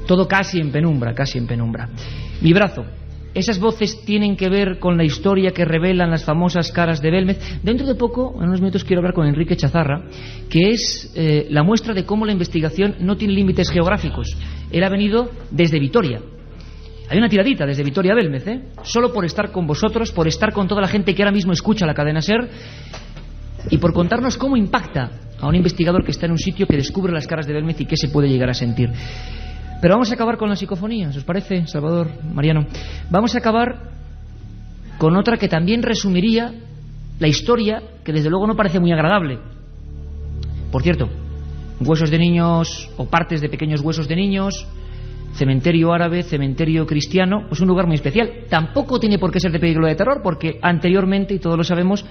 Todo casi en penumbra, casi en penumbra. Mi brazo. Esas voces tienen que ver con la historia que revelan las famosas caras de Belmez. Dentro de poco, en unos minutos, quiero hablar con Enrique Chazarra, que es la muestra de cómo la investigación no tiene límites geográficos. Él ha venido desde Vitoria. Hay una tiradita desde Vitoria a Belmez, solo por estar con vosotros, por estar con toda la gente que ahora mismo escucha la cadena SER y por contarnos cómo impacta a un investigador que está en un sitio que descubre las caras de Belmez y qué se puede llegar a sentir. Pero vamos a acabar con las psicofonías, ¿os parece, Salvador, Mariano? Vamos a acabar con otra que también resumiría la historia, que desde luego no parece muy agradable. Por cierto, huesos de niños o partes de pequeños huesos de niños, cementerio árabe, cementerio cristiano, pues un lugar muy especial. Tampoco tiene por qué ser de película de terror, porque anteriormente, y todos lo sabemos,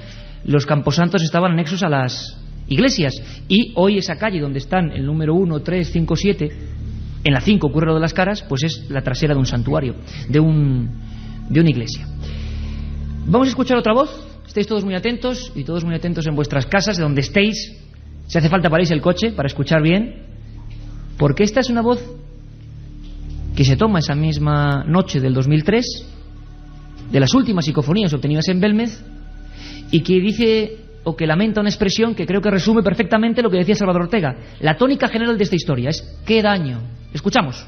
los camposantos estaban anexos a las iglesias. Y hoy esa calle donde están el número 1, 3, 5, 7... en la 5 ocurre lo de las caras, pues es la trasera de un santuario, de una iglesia. Vamos a escuchar otra voz. Estáis todos muy atentos, y todos muy atentos en vuestras casas, de donde estéis. Si hace falta paréis el coche para escuchar bien, porque esta es una voz que se toma esa misma noche del 2003, de las últimas psicofonías obtenidas en Belmez, y que dice, o que lamenta una expresión que creo que resume perfectamente lo que decía Salvador Ortega. La tónica general de esta historia es ¡qué daño! Escuchamos.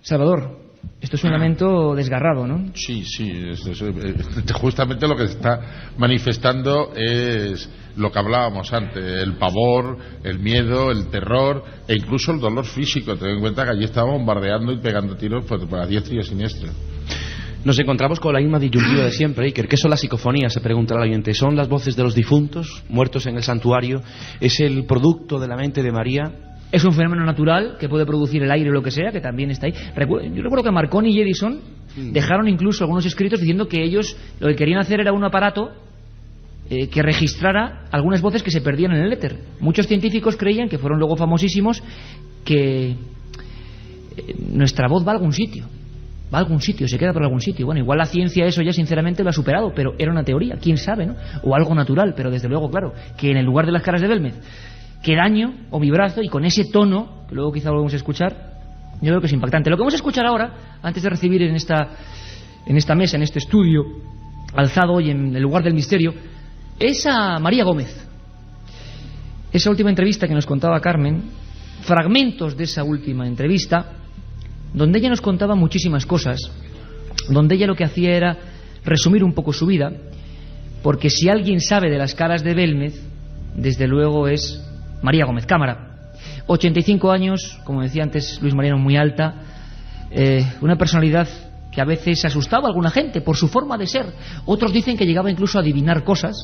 Salvador, Esto es un lamento desgarrado, ¿no? Sí, justamente lo que se está manifestando es lo que hablábamos antes, el pavor, el miedo, el terror e incluso el dolor físico. Ten en cuenta que allí estaban bombardeando y pegando tiros a diestra y a siniestra. Nos encontramos con la misma disyuntiva de siempre, Iker. ¿Qué son las psicofonías? Se pregunta el oyente. ¿Son las voces de los difuntos, muertos en el santuario? ¿Es el producto de la mente de María? Es un fenómeno natural que puede producir el aire o lo que sea, que también está ahí. Yo recuerdo que Marconi y Edison dejaron incluso algunos escritos diciendo que ellos lo que querían hacer era un aparato que registrara algunas voces que se perdían en el éter. Muchos científicos creían, que fueron luego famosísimos, que nuestra voz va a algún sitio. Va a algún sitio, se queda por algún sitio. Bueno, igual la ciencia eso ya sinceramente lo ha superado, pero era una teoría, quién sabe, ¿no? O algo natural, pero desde luego, claro, que en el lugar de las caras de Belmez, que daño o mi brazo, y con ese tono, que luego quizá lo vamos a escuchar, yo creo que es impactante. Lo que vamos a escuchar ahora, antes de recibir en esta mesa, en este estudio, alzado hoy en el lugar del misterio, es a María Gómez. Esa última entrevista que nos contaba Carmen, fragmentos de esa última entrevista, donde ella nos contaba muchísimas cosas, donde ella lo que hacía era resumir un poco su vida, porque si alguien sabe de las caras de Belmez, desde luego es María Gómez Cámara. 85 años, como decía antes Luis Mariano, muy alta, una personalidad que a veces asustaba a alguna gente por su forma de ser. Otros dicen que llegaba incluso a adivinar cosas.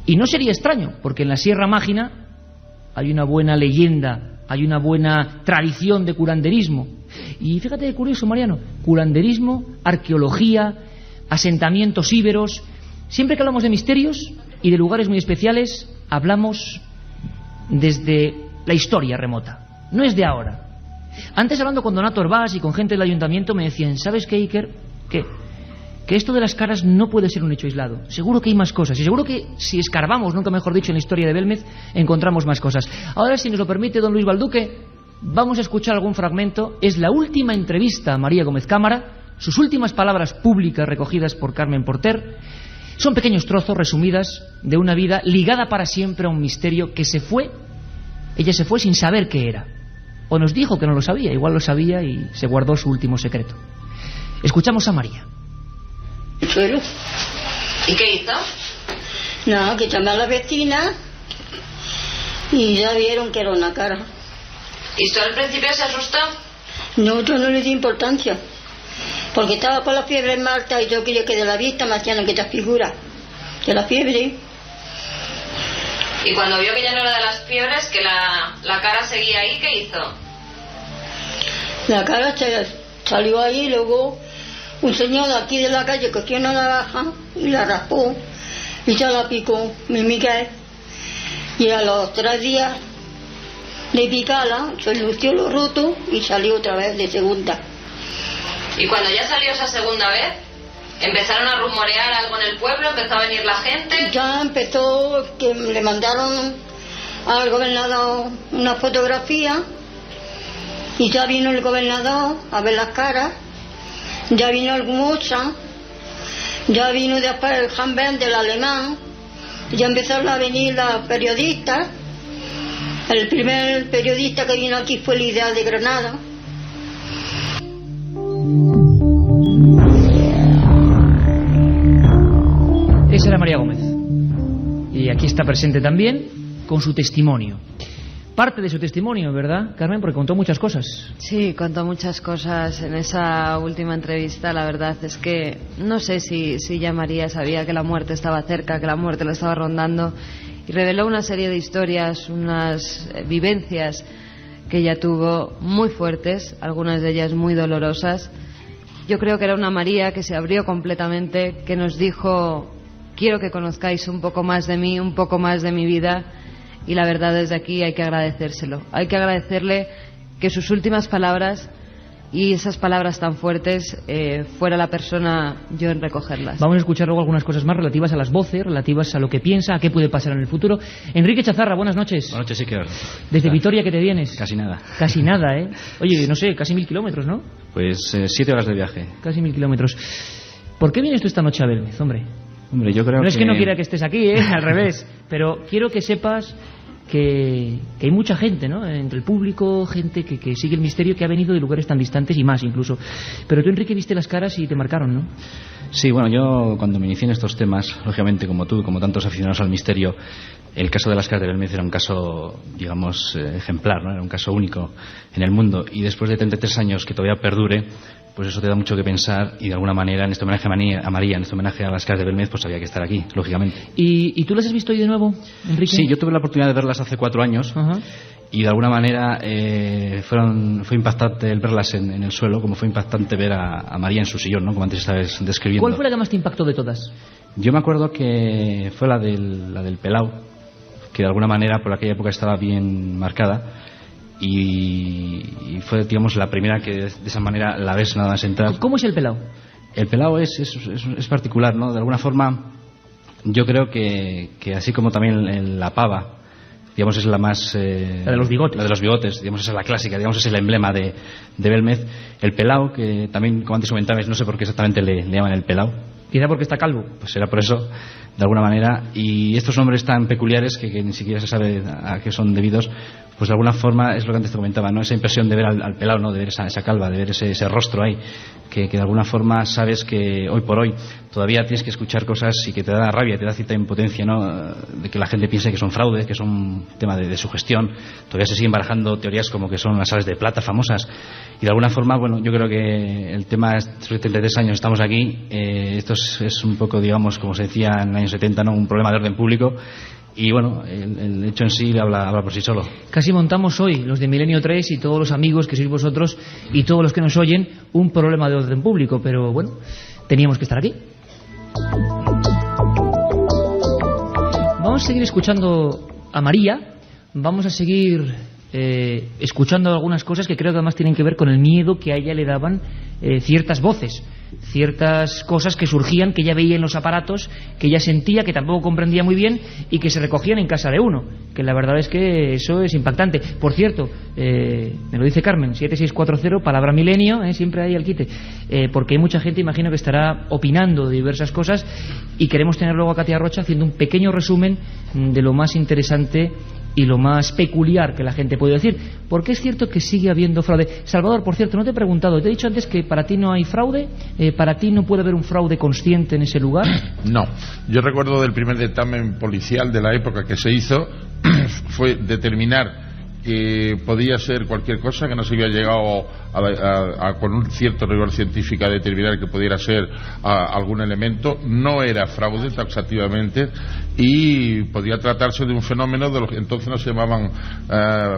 Y no sería extraño, porque en la Sierra Mágina hay una buena leyenda, hay una buena tradición de curanderismo. Y fíjate qué curioso, Mariano, curanderismo, arqueología, asentamientos íberos. Siempre que hablamos de misterios y de lugares muy especiales, hablamos desde la historia remota, no es de ahora. Antes, hablando con Donato Orbás y con gente del ayuntamiento, me decían, ¿sabes qué, Iker? Que esto de las caras no puede ser un hecho aislado. Seguro que hay más cosas, y seguro que si escarbamos, nunca mejor dicho, en la historia de Belmez, encontramos más cosas. Ahora, si nos lo permite don Luis Balduque, vamos a escuchar algún fragmento. Es la última entrevista a María Gómez Cámara, sus últimas palabras públicas recogidas por Carmen Porter. Son pequeños trozos resumidas de una vida ligada para siempre a un misterio que se fue. Ella se fue sin saber qué era. O nos dijo que no lo sabía, igual lo sabía y se guardó su último secreto. Escuchamos a María. Suelo. ¿Y qué hizo? Nada, que llamé a la vecina y ya vieron que era una cara. ¿Y tú al principio se asustó? No, yo no le di importancia. Porque estaba con la fiebre en Malta y yo quería que de la vista me hacían aquellas figuras de la fiebre. Y cuando vio que ya no era de las fiebres, que la cara seguía ahí, ¿qué hizo? La cara salió ahí y luego un señor de aquí de la calle cogió una navaja y la raspó y ya la picó mi Miguel. Y a los 3 días de picarla se lució lo roto y salió otra vez de segunda. Y cuando ya salió esa segunda vez, ¿empezaron a rumorear algo en el pueblo? ¿Empezó a venir la gente? Ya empezó, que le mandaron al gobernador una fotografía y ya vino el gobernador a ver las caras, ya vino el Mocha, ya vino después el Hanben del alemán, ya empezaron a venir las periodistas. El primer periodista que vino aquí fue el Ideal de Granada. Esa era María Gómez. Y aquí está presente también con su testimonio. Parte de su testimonio, ¿verdad, Carmen? Porque contó muchas cosas. Sí, contó muchas cosas en esa última entrevista. La verdad es que no sé si ya María sabía que la muerte estaba cerca, que la muerte la estaba rondando. Y reveló una serie de historias, unas vivencias que ella tuvo muy fuertes, algunas de ellas muy dolorosas. Yo creo que era una María que se abrió completamente, que nos dijo: quiero que conozcáis un poco más de mí, un poco más de mi vida. Y la verdad, desde aquí hay que agradecérselo. Hay que agradecerle que sus últimas palabras y esas palabras tan fuertes fuera la persona yo en recogerlas. Vamos a escuchar luego algunas cosas más relativas a las voces, relativas a lo que piensa, a qué puede pasar en el futuro. Enrique Chazarra, buenas noches. Buenas noches, Iker. ¿Desde Vitoria qué te vienes? Casi nada. Casi nada, ¿eh? Oye, no sé, casi 1000 kilómetros, ¿no? Pues 7 horas de viaje. Casi 1000 kilómetros. ¿Por qué vienes tú esta noche a Belmez, hombre? Hombre, yo creo no es que no quiera que estés aquí, al revés, pero quiero que sepas que hay mucha gente, ¿no? Entre el público, gente que sigue el misterio, que ha venido de lugares tan distantes y más incluso. Pero tú, Enrique, viste las caras y te marcaron, ¿no? Sí, bueno, yo cuando me inicié en estos temas, lógicamente como tú, como tantos aficionados al misterio, el caso de las caras de Belmez era un caso, digamos, ejemplar, ¿no? Era un caso único en el mundo, y después de 33 años que todavía perdure, pues eso te da mucho que pensar, y de alguna manera en este homenaje a María, en este homenaje a las caras de Belmez, pues había que estar aquí, lógicamente. ¿Y tú las has visto hoy de nuevo, Enrique? Sí, yo tuve la oportunidad de verlas hace 4 años. Ajá. Y de alguna manera fue impactante el verlas en el suelo, como fue impactante ver a María en su sillón, ¿no? Como antes estabas describiendo. ¿Cuál fue la que más te impactó de todas? Yo me acuerdo que fue la del Pelao, que de alguna manera por aquella época estaba bien marcada, y fue, digamos, la primera que de esa manera la ves nada más entrar. ¿Cómo es el Pelao? El Pelao es particular, ¿no? De alguna forma yo creo que así como también la pava, digamos, es la más... la de los bigotes. La de los bigotes, digamos, esa es la clásica, digamos, es el emblema de Belmez. El Pelao, que también, como antes comentabas, no sé por qué exactamente le llaman el Pelao. Quizá porque está calvo. Pues será por eso, de alguna manera. Y estos nombres tan peculiares que ni siquiera se sabe a qué son debidos, pues de alguna forma es lo que antes te comentaba, ¿no? Esa impresión de ver al Pelao, ¿no? De ver esa calva, de ver ese rostro ahí, que de alguna forma sabes que hoy por hoy todavía tienes que escuchar cosas y que te da rabia, te da cierta impotencia, ¿no? De que la gente piense que son fraudes, que son un tema de sugestión. Todavía se siguen barajando teorías como que son las sales de plata famosas, y de alguna forma, bueno, yo creo que el tema, estos 73 años estamos aquí, esto es un poco, digamos, como se decía en el año 70, ¿no? Un problema de orden público. Y bueno, el hecho en sí habla por sí solo. Casi montamos hoy, los de Milenio 3 y todos los amigos que sois vosotros y todos los que nos oyen, un problema de orden público, pero bueno, teníamos que estar aquí. Vamos a seguir escuchando a María, vamos a seguir escuchando algunas cosas que creo que además tienen que ver con el miedo que a ella le daban ciertas voces, ciertas cosas que surgían, que ella veía en los aparatos, que ella sentía, que tampoco comprendía muy bien y que se recogían en casa de uno, que la verdad es que eso es impactante. Por cierto, me lo dice Carmen, 7640, palabra milenio, siempre hay al quite, porque hay mucha gente, imagino, que estará opinando de diversas cosas, y queremos tener luego a Katia Rocha haciendo un pequeño resumen de lo más interesante y lo más peculiar que la gente puede decir, porque es cierto que sigue habiendo fraude. Salvador, por cierto, no te he preguntado, te he dicho antes que para ti no hay fraude, para ti no puede haber un fraude consciente en ese lugar. No, yo recuerdo del primer dictamen policial de la época que se hizo, fue determinar que podía ser cualquier cosa, que no se había llegado con un cierto rigor científico a determinar que pudiera ser algún elemento. No era fraude taxativamente, y podía tratarse de un fenómeno de lo que entonces no se llamaban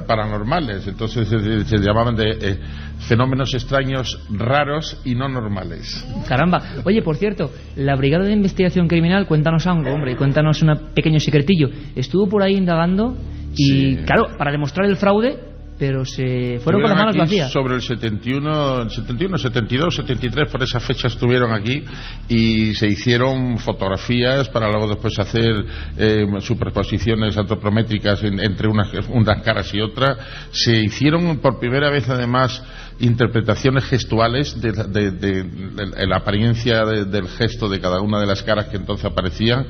paranormales, entonces se llamaban de fenómenos extraños, raros y no normales. Caramba. Oye, por cierto, la Brigada de Investigación Criminal, cuéntanos algo, hombre, cuéntanos un pequeño secretillo. Estuvo por ahí indagando y, claro, para demostrar el fraude, pero se fueron con las manos vacías. Sobre el 71, 72, 73, por esa fecha estuvieron aquí, y se hicieron fotografías para luego después hacer superposiciones antropométricas entre unas caras y otras. Se hicieron por primera vez, además, interpretaciones gestuales de la apariencia del gesto de cada una de las caras que entonces aparecían,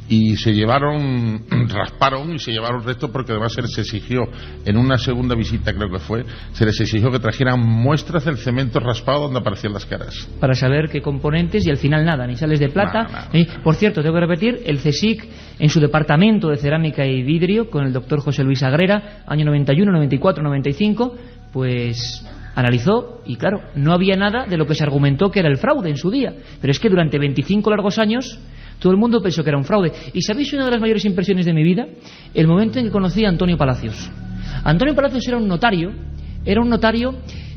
y se rasparon y se llevaron el resto, porque además se les exigió, en una segunda visita creo que fue, se les exigió que trajeran muestras del cemento raspado donde aparecían las caras. Para saber qué componentes, y al final nada, ni sales de plata. Por cierto, tengo que repetir, el CSIC, en su departamento de cerámica y vidrio, con el doctor José Luis Agrera, año 91, 94, 95, pues analizó, y claro, no había nada de lo que se argumentó que era el fraude en su día, pero es que durante 25 largos años todo el mundo pensó que era un fraude. ¿Y sabéis una de las mayores impresiones de mi vida? El momento en que conocí a Antonio Palacios. Antonio Palacios era un notario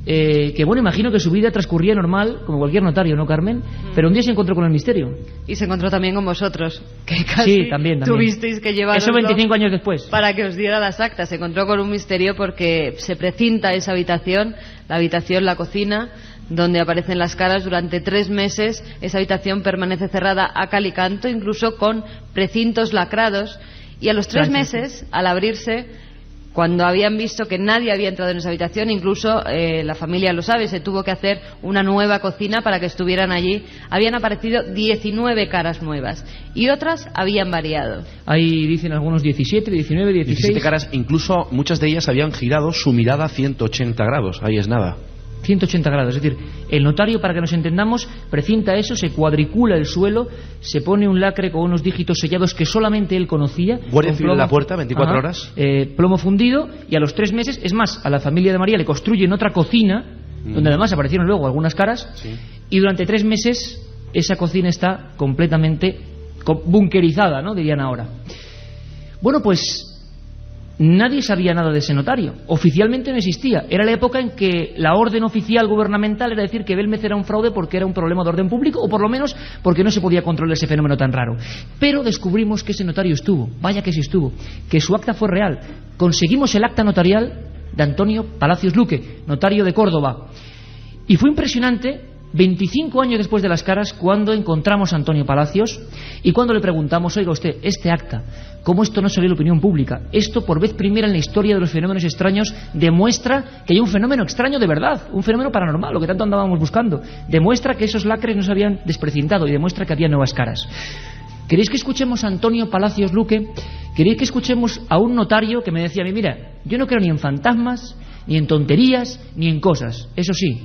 que, bueno, imagino que su vida transcurría normal, como cualquier notario, ¿no, Carmen? Pero un día se encontró con el misterio. Y se encontró también con vosotros, que casi sí, también. tuvisteis que llevarlo. Eso 25 años después. Para que os diera las actas. Se encontró con un misterio porque se precinta esa habitación, la cocina, donde aparecen las caras durante 3 meses. Esa habitación permanece cerrada a cal y canto, incluso con precintos lacrados, y a los 3 meses, al abrirse, Cuando habían visto que nadie había entrado en esa habitación, incluso la familia lo sabe, se tuvo que hacer una nueva cocina para que estuvieran allí. Habían aparecido 19 caras nuevas y otras habían variado. Ahí dicen algunos 17, 19, 16... 17 caras, incluso muchas de ellas habían girado su mirada a 180 grados, ahí es nada. 180 grados, es decir, el notario, para que nos entendamos, precinta eso, se cuadricula el suelo, se pone un lacre con unos dígitos sellados que solamente él conocía. Guardia civil en la puerta, 24 horas. Plomo fundido, y a los 3 meses, es más, a la familia de María le construyen otra cocina, donde además aparecieron luego algunas caras, y durante 3 meses esa cocina está completamente bunkerizada, ¿no?, dirían ahora. Bueno, pues nadie sabía nada de ese notario. Oficialmente no existía. Era la época en que la orden oficial gubernamental era decir que Belmez era un fraude porque era un problema de orden público, o por lo menos porque no se podía controlar ese fenómeno tan raro. Pero descubrimos que ese notario estuvo, vaya que sí estuvo, que su acta fue real. Conseguimos el acta notarial de Antonio Palacios Luque, notario de Córdoba. Y fue impresionante, 25 años después de las caras, cuando encontramos a Antonio Palacios y cuando le preguntamos: oiga usted, este acta, ¿cómo esto no salió a la opinión pública? Esto, por vez primera en la historia de los fenómenos extraños, demuestra que hay un fenómeno extraño de verdad, un fenómeno paranormal, lo que tanto andábamos buscando. Demuestra que esos lacres no se habían desprecintado y demuestra que había nuevas caras. ¿Queréis que escuchemos a Antonio Palacios Luque? ¿Queréis que escuchemos a un notario que me decía a mí: mira, yo no creo ni en fantasmas, ni en tonterías, ni en cosas? Eso sí,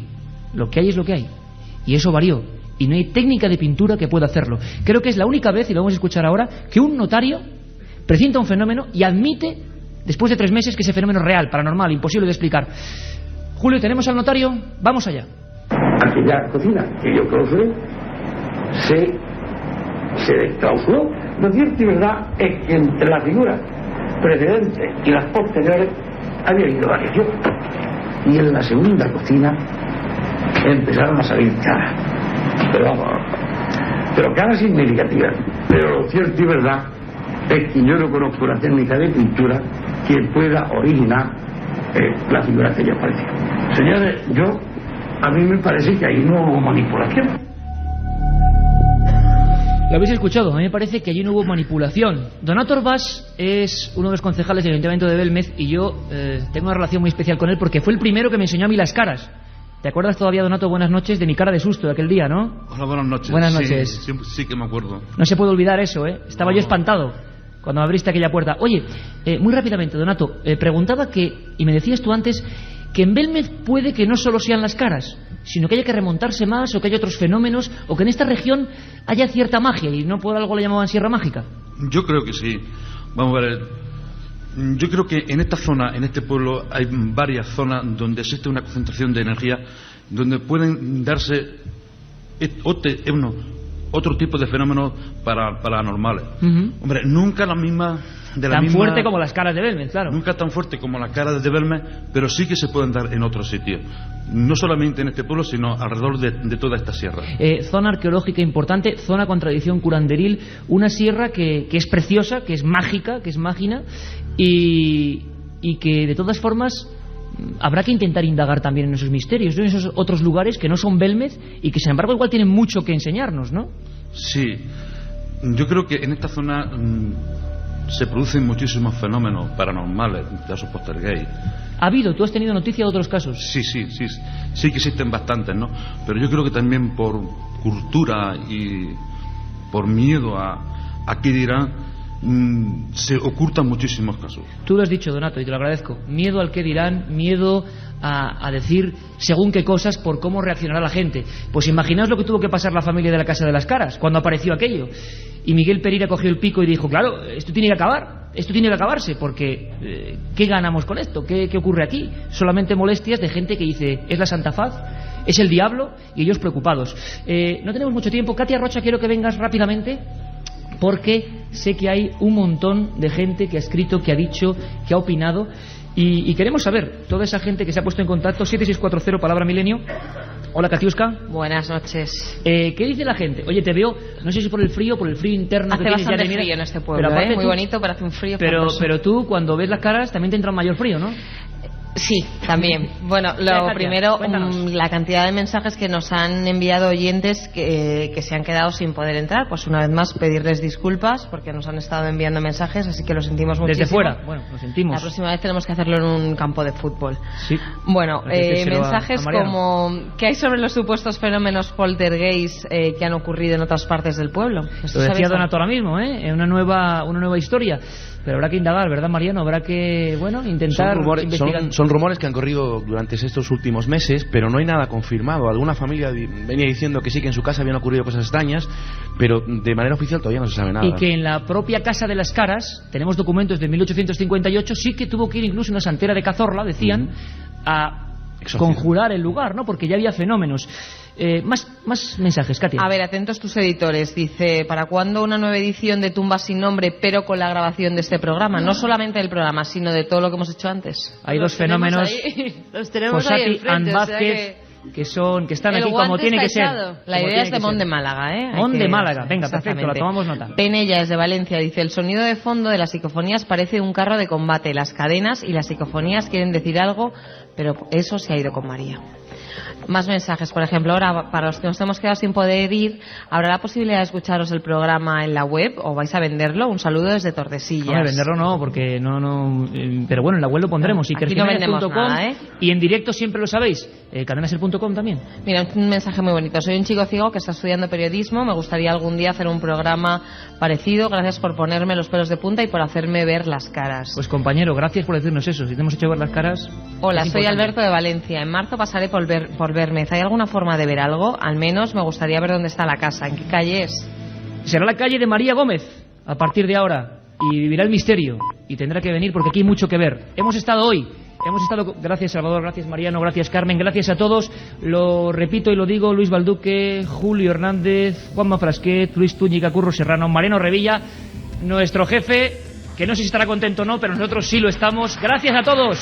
lo que hay es lo que hay. Y eso varió, y no hay técnica de pintura que pueda hacerlo. Creo que es la única vez, y lo vamos a escuchar ahora, que un notario precinta un fenómeno y admite, después de 3 meses, que ese fenómeno es real, paranormal, imposible de explicar. Julio, ¿tenemos al notario? Vamos allá. Aquella cocina que yo clausuré se desclausuró. Lo cierto y verdad es que entre las figuras precedentes y las posteriores había habido variación. Y en la segunda cocina empezaron a salir caras, pero caras significativas. Pero lo cierto y verdad es que yo no conozco la técnica de pintura que pueda originar la figura que ya apareció. Señores, a mí me parece que ahí no hubo manipulación. Lo habéis escuchado, a mí me parece que allí no hubo manipulación. Donato Orbás es uno de los concejales del Ayuntamiento de Belmez y yo tengo una relación muy especial con él porque fue el primero que me enseñó a mí las caras. ¿Te acuerdas todavía, Donato, buenas noches, de mi cara de susto de aquel día, no? Hola, buenas noches. Buenas noches. Sí que me acuerdo. No se puede olvidar eso, ¿eh? Estaba yo espantado cuando abriste aquella puerta. Oye, muy rápidamente, Donato, preguntaba y me decías tú antes, que en Belmez puede que no solo sean las caras, sino que haya que remontarse más, o que haya otros fenómenos, o que en esta región haya cierta magia, y no por algo le llamaban Sierra Mágica. Yo creo que sí. Vamos a ver. Yo creo que en esta zona, en este pueblo, hay varias zonas donde existe una concentración de energía, donde pueden darse otro tipo de fenómenos paranormales. Hombre, nunca la misma... Tan fuerte como las caras de Belmez, claro. Nunca tan fuerte como las caras de Belmez, pero sí que se pueden dar en otros sitios. No solamente en este pueblo, sino alrededor de toda esta sierra. Zona arqueológica importante, zona con tradición curanderil, una sierra que es preciosa, que es mágica, que es mágina, y que de todas formas habrá que intentar indagar también en esos misterios, ¿no? En esos otros lugares que no son Belmez y que sin embargo igual tienen mucho que enseñarnos, ¿no? Sí, yo creo que en esta zona se producen muchísimos fenómenos paranormales, casos poltergeist. ¿Ha habido? ¿Tú has tenido noticia de otros casos? Sí que existen bastantes, ¿no? Pero yo creo que también por cultura y por miedo a qué dirán, se ocultan muchísimos casos. Tú lo has dicho, Donato, y te lo agradezco. Miedo al qué dirán, miedo a decir según qué cosas por cómo reaccionará la gente. Pues imaginaos lo que tuvo que pasar la familia de la Casa de las Caras cuando apareció aquello. Y Miguel Pereira cogió el pico y dijo: claro, esto tiene que acabar, esto tiene que acabarse, porque ¿qué ganamos con esto? ¿Qué ocurre aquí? Solamente molestias de gente que dice: es la Santa Faz, es el diablo, y ellos preocupados. No tenemos mucho tiempo. Katia Rocha, quiero que vengas rápidamente, porque sé que hay un montón de gente que ha escrito, que ha dicho, que ha opinado, y queremos saber, toda esa gente que se ha puesto en contacto. 7640 palabra milenio. Hola, Katiuska. Buenas noches. ¿Qué dice la gente? Oye, te veo, no sé si por el frío interno hace que tienes bastante ya de frío en este pueblo, pero muy bonito, pero hace un frío. Pero tú, cuando ves las caras, también te entra un mayor frío, ¿no? Sí, también. Bueno, lo primero, la cantidad de mensajes que nos han enviado oyentes que se han quedado sin poder entrar. Pues una vez más pedirles disculpas porque nos han estado enviando mensajes, así que lo sentimos muchísimo. Desde fuera, bueno, lo sentimos. La próxima vez tenemos que hacerlo en un campo de fútbol. Sí. Bueno, mensajes como ¿qué hay sobre los supuestos fenómenos poltergeist que han ocurrido en otras partes del pueblo? Lo decía Donato ahora mismo, una nueva historia. Pero habrá que indagar, ¿verdad, Mariano? Habrá que, intentar investigar. Son rumores que han corrido durante estos últimos meses, pero no hay nada confirmado. Alguna familia venía diciendo que sí, que en su casa habían ocurrido cosas extrañas, pero de manera oficial todavía no se sabe nada. Y que en la propia Casa de las Caras, tenemos documentos de 1858, sí que tuvo que ir incluso una santera de Cazorla, decían, a conjurar el lugar, ¿no? Porque ya había fenómenos. Más mensajes, Katia. A ver, atentos tus editores. Dice, ¿para cuándo una nueva edición de Tumba sin nombre, pero con la grabación de este programa? No solamente del programa, sino de todo lo que hemos hecho antes. Hay dos fenómenos, los tenemos ahí enfrente, y Vázquez, que están aquí como tiene que ser. La idea es de Mon de Málaga, ¿eh? Mon de Málaga, venga, perfecto, la tomamos nota. Penella es de Valencia, dice, el sonido de fondo de las psicofonías parece un carro de combate. Las cadenas y las psicofonías quieren decir algo, pero eso se ha ido con María. Más mensajes, por ejemplo, ahora para los que nos hemos quedado sin poder ir, ¿habrá la posibilidad de escucharos el programa en la web o vais a venderlo? Un saludo desde Tordesillas. No, venderlo no, porque pero bueno, en la web lo pondremos. Aquí no vendemos nada, ¿eh? Y en directo siempre lo sabéis, cadenaser.com también. Mira, un mensaje muy bonito. Soy un chico ciego que está estudiando periodismo, me gustaría algún día hacer un programa parecido. Gracias por ponerme los pelos de punta y por hacerme ver las caras. Pues compañero, gracias por decirnos eso. Si te hemos hecho ver las caras. Hola, soy Alberto de Valencia. En marzo pasaré por Bermez. ¿Hay alguna forma de ver algo? Al menos me gustaría ver dónde está la casa. ¿En qué calle es? Será la calle de María Gómez a partir de ahora. Y vivirá el misterio. Y tendrá que venir porque aquí hay mucho que ver. Hemos estado, gracias Salvador, gracias Mariano, gracias Carmen, gracias a todos. Lo repito y lo digo, Luis Balduque, Julio Hernández, Juanma Frasquet, Luis Túñiga, Curro Serrano, Mariano Revilla, nuestro jefe, que no sé si estará contento o no, pero nosotros sí lo estamos. Gracias a todos.